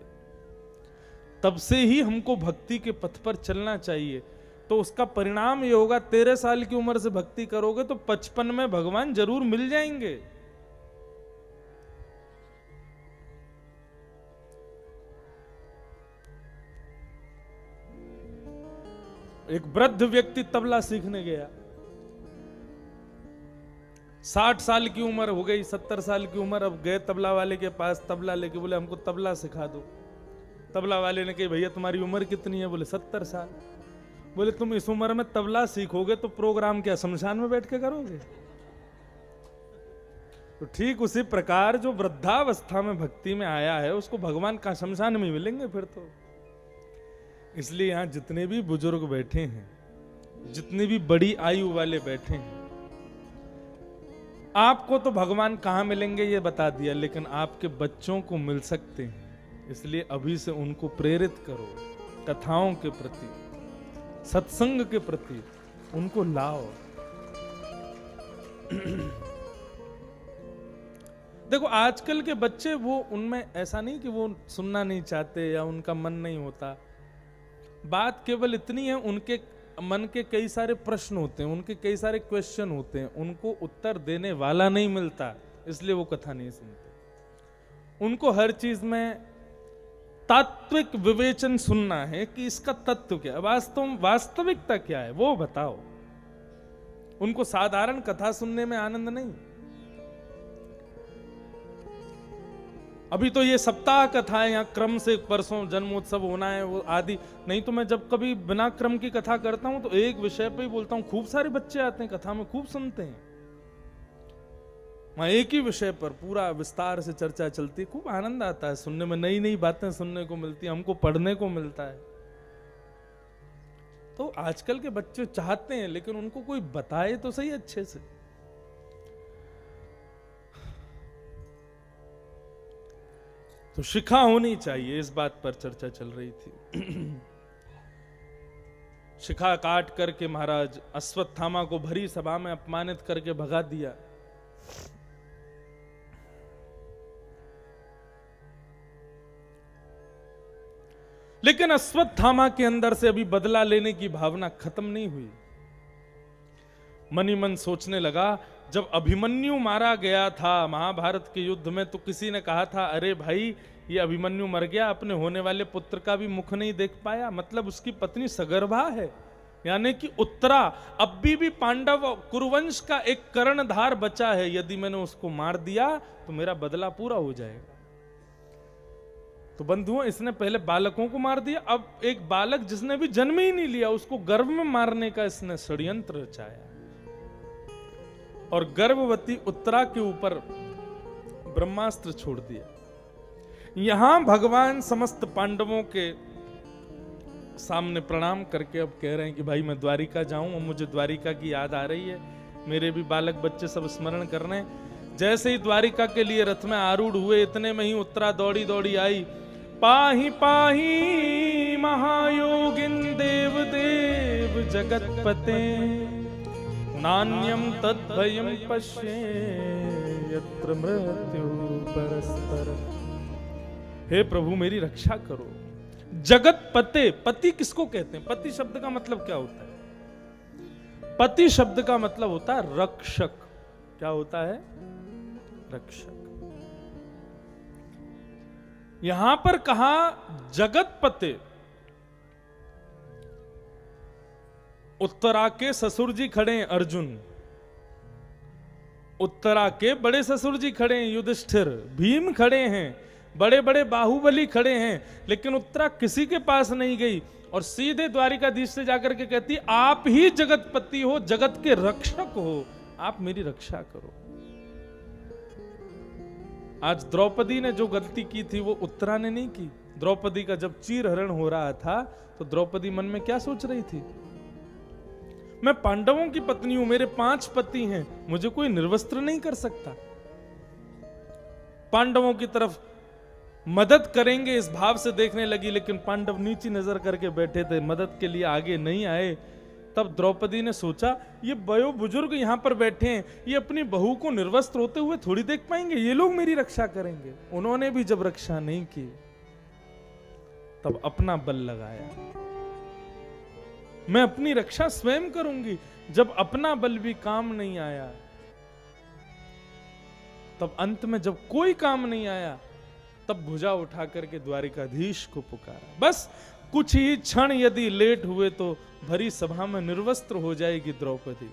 Speaker 1: तब से ही हमको भक्ति के पथ पर चलना चाहिए। तो उसका परिणाम ये होगा, 13 साल की उम्र से भक्ति करोगे तो 55 में भगवान जरूर मिल जाएंगे। एक वृद्ध व्यक्ति तबला सीखने गया, 60 साल की उम्र हो गई, 70 साल की उम्र। अब गए तबला वाले के पास, तबला लेके बोले हमको तबला सिखा दो। तबला वाले ने कहा भैया तुम्हारी उम्र कितनी है? बोले 70 साल। बोले तुम इस उम्र में तबला सीखोगे तो प्रोग्राम क्या शमशान में बैठ के करोगे? तो ठीक उसी प्रकार जो वृद्धावस्था में भक्ति में आया है उसको भगवान का शमशान में मिलेंगे फिर तो। इसलिए यहां जितने भी बुजुर्ग बैठे हैं, जितनी भी बड़ी आयु वाले बैठे हैं, आपको तो भगवान कहां मिलेंगे ये बता दिया, लेकिन आपके बच्चों को मिल सकते हैं। इसलिए अभी से उनको प्रेरित करो, कथाओं के प्रति, सत्संग के प्रति उनको लाओ। देखो आजकल के बच्चे, वो उनमें ऐसा नहीं कि वो सुनना नहीं चाहते या उनका मन नहीं होता। बात केवल इतनी है, उनके मन के कई सारे प्रश्न होते हैं, उनके कई सारे क्वेश्चन होते हैं, उनको उत्तर देने वाला नहीं मिलता, इसलिए वो कथा नहीं सुनते। उनको हर चीज में तात्विक विवेचन सुनना है कि इसका तत्व क्या है, वास्तविकता क्या है वो बताओ। उनको साधारण कथा सुनने में आनंद नहीं। अभी तो ये सप्ताह कथा है, यहाँ क्रम से परसों जन्मोत्सव होना है वो आदि। नहीं तो मैं जब कभी बिना क्रम की कथा करता हूं तो एक विषय पे ही बोलता हूं, खूब सारे बच्चे आते हैं कथा में, खूब सुनते हैं। वहां एक ही विषय पर पूरा विस्तार से चर्चा चलती है, खूब आनंद आता है सुनने में, नई नई बातें सुनने को मिलती है, हमको पढ़ने को मिलता है। तो आजकल के बच्चे चाहते हैं लेकिन उनको कोई बताए तो सही अच्छे से। तो शिखा होनी चाहिए, इस बात पर चर्चा चल रही थी। शिखा काट करके महाराज अश्वत्थामा को भरी सभा में अपमानित करके भगा दिया। लेकिन अश्वत्थामा के अंदर से अभी बदला लेने की भावना खत्म नहीं हुई। मन ही मन सोचने लगा, जब अभिमन्यु मारा गया था महाभारत के युद्ध में तो किसी ने कहा था, अरे भाई ये अभिमन्यु मर गया, अपने होने वाले पुत्र का भी मुख नहीं देख पाया, मतलब उसकी पत्नी सगर्भा है, यानी कि उत्तरा अभी भी पांडव कुरुवंश का एक कर्णधार बचा है, यदि मैंने उसको मार दिया तो मेरा बदला पूरा हो जाएगा। तो बंधुओं, इसने पहले बालकों को मार दिया, अब एक बालक जिसने भी जन्म ही नहीं लिया उसको गर्भ में मारने का इसने षड्यंत्र रचाया और गर्भवती उत्तरा के ऊपर ब्रह्मास्त्र छोड़ दिया। यहां भगवान समस्त पांडवों के सामने प्रणाम करके अब कह रहे हैं कि भाई मैं द्वारिका जाऊं और मुझे द्वारिका की याद आ रही है, मेरे भी बालक बच्चे सब स्मरण कर रहे हैं। जैसे ही द्वारिका के लिए रथ में आरूढ़ हुए, इतने में ही उत्तरा दौड़ी दौड़ी आई, पाही पाही महायोगिन देव देव जगतपते नान्यम तद्भयम पश्ये यत्र मृत्यु परस्पर। हे प्रभु मेरी रक्षा करो। जगत पते, पति किसको कहते हैं? पति शब्द का मतलब क्या होता है? पति शब्द का मतलब होता है रक्षक। क्या होता है? रक्षक। यहां पर कहा जगत पते। उत्तरा के ससुर जी खड़े हैं अर्जुन, उत्तरा के बड़े ससुर जी खड़े हैं युधिष्ठिर, भीम खड़े हैं, बड़े बड़े बाहुबली खड़े हैं, लेकिन उत्तरा किसी के पास नहीं गई और सीधे द्वारिकाधीश से जाकर के कहती, आप ही जगतपति हो, जगत के रक्षक हो, आप मेरी रक्षा करो। आज द्रौपदी ने जो गलती की थी वो उत्तरा ने नहीं की। द्रौपदी का जब चीरहरण हो रहा था तो द्रौपदी मन में क्या सोच रही थी? मैं पांडवों की पत्नी हूं, मेरे 5 पति हैं, मुझे कोई निर्वस्त्र नहीं कर सकता। पांडवों की तरफ मदद करेंगे इस भाव से देखने लगी, लेकिन पांडव नीची नजर करके बैठे थे, मदद के लिए आगे नहीं आए। तब द्रौपदी ने सोचा, ये बयो बुजुर्ग यहां पर बैठे हैं, ये अपनी बहू को निर्वस्त्र होते हुए थोड़ी देख पाएंगे, ये लोग मेरी रक्षा करेंगे। उन्होंने भी जब रक्षा नहीं की तब अपना बल लगाया, मैं अपनी रक्षा स्वयं करूंगी। जब अपना बल भी काम नहीं आया, तब अंत में जब कोई काम नहीं आया, तब भुजा उठा करके द्वारिकाधीश को पुकारा। बस कुछ ही क्षण यदि लेट हुए तो भरी सभा में निर्वस्त्र हो जाएगी द्रौपदी।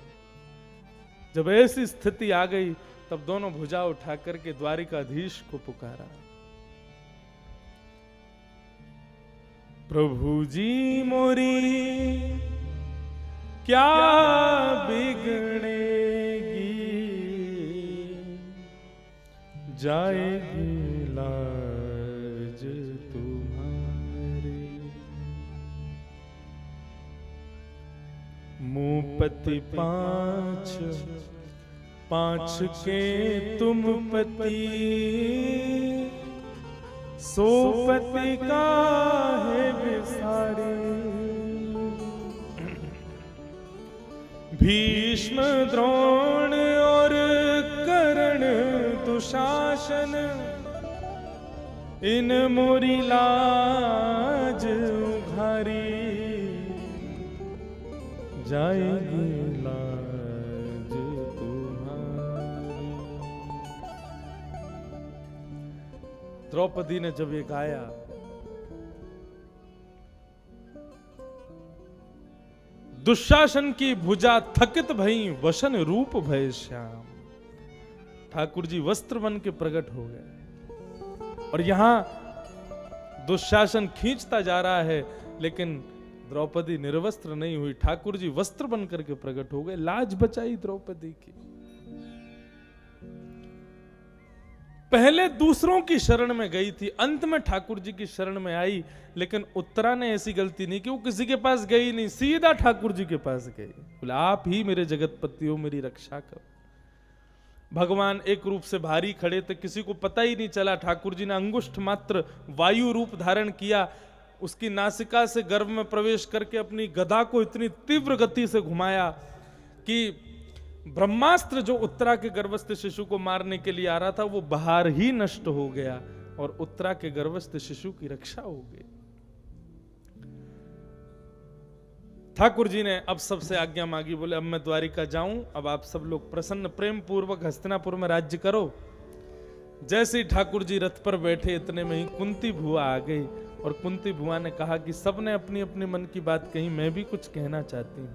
Speaker 1: जब ऐसी स्थिति आ गई तब दोनों भुजा उठा करके द्वारिकाधीश को पुकारा, प्रभु जी मोरी क्या बिगड़ेगी, जाएगी लाज तुम्हारी। मुपति 5 के तुम पति, सोपति का है विसारे। भीष्म द्रोण और कर्ण दुशासन, इन मोरी लाज उघारी, जाएगी लाज तुम्हारी। द्रौपदी ने जब ये गाया, दुशासन की भुजा थकित भई, वसन रूप भय श्याम। ठाकुर जी वस्त्र बन के प्रकट हो गए और यहां दुशासन खींचता जा रहा है, लेकिन द्रौपदी निर्वस्त्र नहीं हुई। ठाकुर जी वस्त्र बन करके प्रकट हो गए, लाज बचाई द्रौपदी की। पहले दूसरों की शरण में गई थी, अंत में ठाकुर जी की शरण में आई। लेकिन उत्तरा ने ऐसी गलती नहीं कि वो किसी के पास गई नहीं, सीधा ठाकुर जी के पास गई। बोले आप ही मेरे जगतपति हो, मेरी रक्षा करो। भगवान एक रूप से भारी खड़े थे, किसी को पता ही नहीं चला। ठाकुर जी ने अंगुष्ठ मात्र वायु रूप धारण किया, उसकी नासिका से गर्भ में प्रवेश करके अपनी गदा को इतनी तीव्र गति से घुमाया कि ब्रह्मास्त्र जो उत्तरा के गर्भस्थ शिशु को मारने के लिए आ रहा था वो बाहर ही नष्ट हो गया और उत्तरा के गर्भस्थ शिशु की रक्षा हो गई। ठाकुर जी ने अब सबसे आज्ञा मांगी, बोले अब मैं द्वारिका जाऊं, अब आप सब लोग प्रसन्न प्रेम पूर्वक हस्तिनापुर में राज्य करो। जैसे ही ठाकुर जी रथ पर बैठे इतने में ही कुंती भुआ आ गई और कुंती भुआ ने कहा कि सबने अपनी अपनी मन की बात कही, मैं भी कुछ कहना चाहती हूं।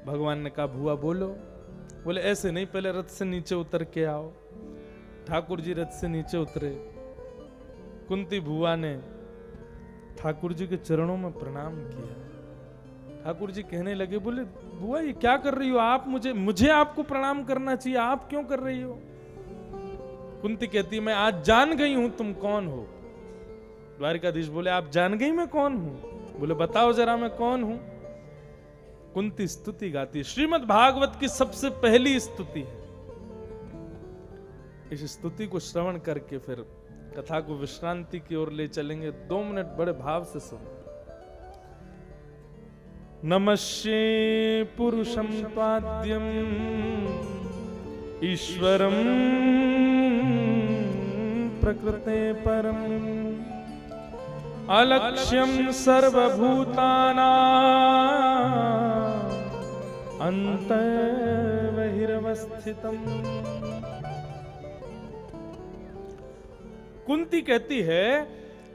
Speaker 1: भगवान ने कहा भुआ बोलो। बोले ऐसे नहीं, पहले रथ से नीचे उतर के आओ। ठाकुर जी रथ से नीचे उतरे। कुंती भुआ ने ठाकुर जी के चरणों में प्रणाम किया। ठाकुर जी कहने लगे, बोले बुआ ये क्या कर रही हो आप, मुझे आपको प्रणाम करना चाहिए, आप क्यों कर रही हो। कुंती कहती मैं आज जान गई हूं तुम कौन हो। द्वारिकाधीश बोले आप जान गई मैं कौन हूं। बोले बताओ जरा मैं कौन हूं। कुंती स्तुति गाती, श्रीमद् भागवत की सबसे पहली स्तुति है। इस स्तुति को श्रवण करके फिर कथा को विश्रांति की ओर ले चलेंगे। 2 मिनट बड़े भाव से सुनो। नमस्ये पुरुषं पाद्यम ईश्वरं प्रकृते परम अलक्ष्यं सर्वभूतानां अंतर्बहिरवस्थितम्। कुंती कहती है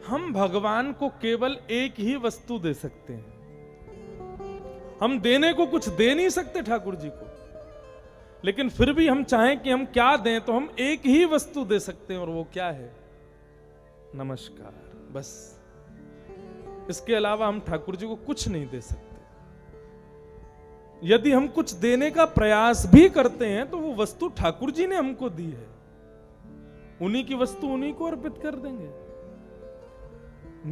Speaker 1: हम भगवान को केवल एक ही वस्तु दे सकते हैं, हम देने को कुछ दे नहीं सकते ठाकुर जी को, लेकिन फिर भी हम चाहें कि हम क्या दें तो हम एक ही वस्तु दे सकते हैं और वो क्या है, नमस्कार, बस। इसके अलावा हम ठाकुर जी को कुछ नहीं दे सकते। यदि हम कुछ देने का प्रयास भी करते हैं तो वो वस्तु ठाकुर जी ने हमको दी है, उन्हीं की वस्तु उन्हीं को अर्पित कर देंगे।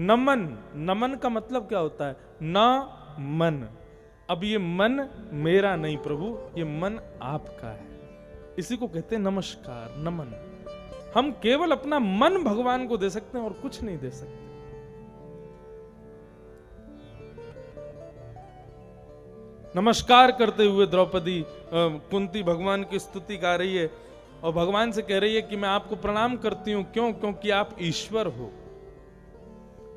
Speaker 1: नमन, नमन का मतलब क्या होता है, न मन। अब ये मन मेरा नहीं प्रभु, ये मन आपका है, इसी को कहते हैं नमस्कार, नमन। हम केवल अपना मन भगवान को दे सकते हैं और कुछ नहीं दे सकते। नमस्कार करते हुए द्रौपदी कुंती भगवान की स्तुति गा रही है और भगवान से कह रही है कि मैं आपको प्रणाम करती हूं, क्यों, क्योंकि आप ईश्वर हो।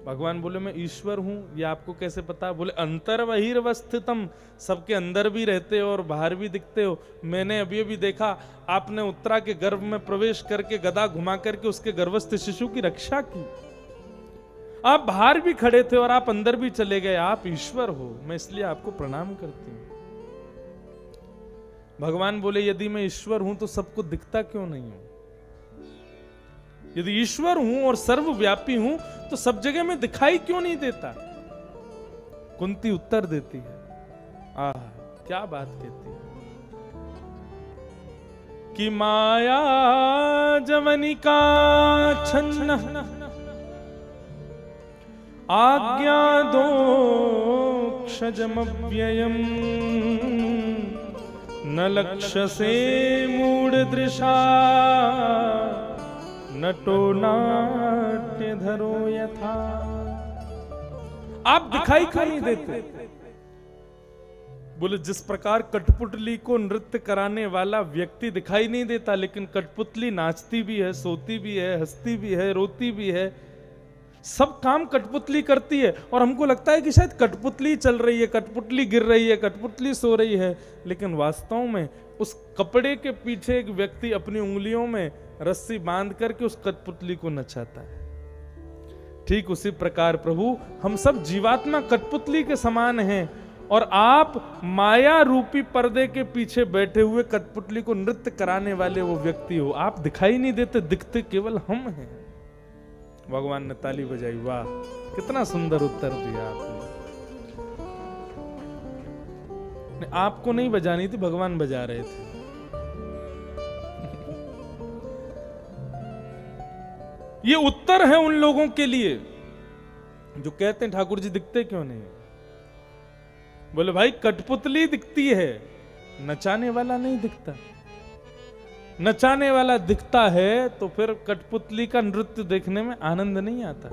Speaker 1: भगवान बोले मैं ईश्वर हूं, ये आपको कैसे पता। बोले अंतर्बहिर्वस्थितम, सबके अंदर भी रहते हो और बाहर भी दिखते हो। मैंने अभी अभी देखा आपने उत्तरा के गर्भ में प्रवेश करके गदा घुमा करके उसके गर्भस्थ शिशु की रक्षा की। आप बाहर भी खड़े थे और आप अंदर भी चले गए, आप ईश्वर हो, मैं इसलिए आपको प्रणाम करती हूं। भगवान बोले यदि मैं ईश्वर हूं तो सबको दिखता क्यों नहीं हूं। यदि ईश्वर हूं और सर्वव्यापी हूं तो सब जगह में दिखाई क्यों नहीं देता। कुंती उत्तर देती है, आह क्या बात कहती है, कि माया जवनिका छन्न आज्ञा दोक्षजमव्ययम् न लक्ष्यसे मूढ़दृशा नटो नाट्यधरो यथा। आप दिखाई क्यों नहीं देते। बोले जिस प्रकार कठपुतली को नृत्य कराने वाला व्यक्ति दिखाई नहीं देता, लेकिन कठपुतली नाचती भी है, सोती भी है, हंसती भी है, रोती भी है, सब काम कठपुतली करती है और हमको लगता है कि शायद कठपुतली चल रही है, कठपुतली गिर रही है, कठपुतली सो रही है, लेकिन वास्तव में उस कपड़े के पीछे एक व्यक्ति अपनी उंगलियों में रस्सी बांध करके उस कठपुतली को नचाता है। ठीक उसी प्रकार प्रभु हम सब जीवात्मा कठपुतली के समान हैं और आप माया रूपी पर्दे के पीछे बैठे हुए कठपुतली को नृत्य कराने वाले वो व्यक्ति हो। आप दिखाई नहीं देते, दिखते केवल हम हैं। भगवान ने ताली बजाई, वाह कितना सुंदर उत्तर दिया आपने। आपको नहीं बजानी थी, भगवान बजा रहे थे। ये उत्तर है उन लोगों के लिए जो कहते हैं ठाकुर जी दिखते क्यों नहीं। बोले भाई कठपुतली दिखती है, नचाने वाला नहीं दिखता। नचाने वाला दिखता है तो फिर कठपुतली का नृत्य देखने में आनंद नहीं आता।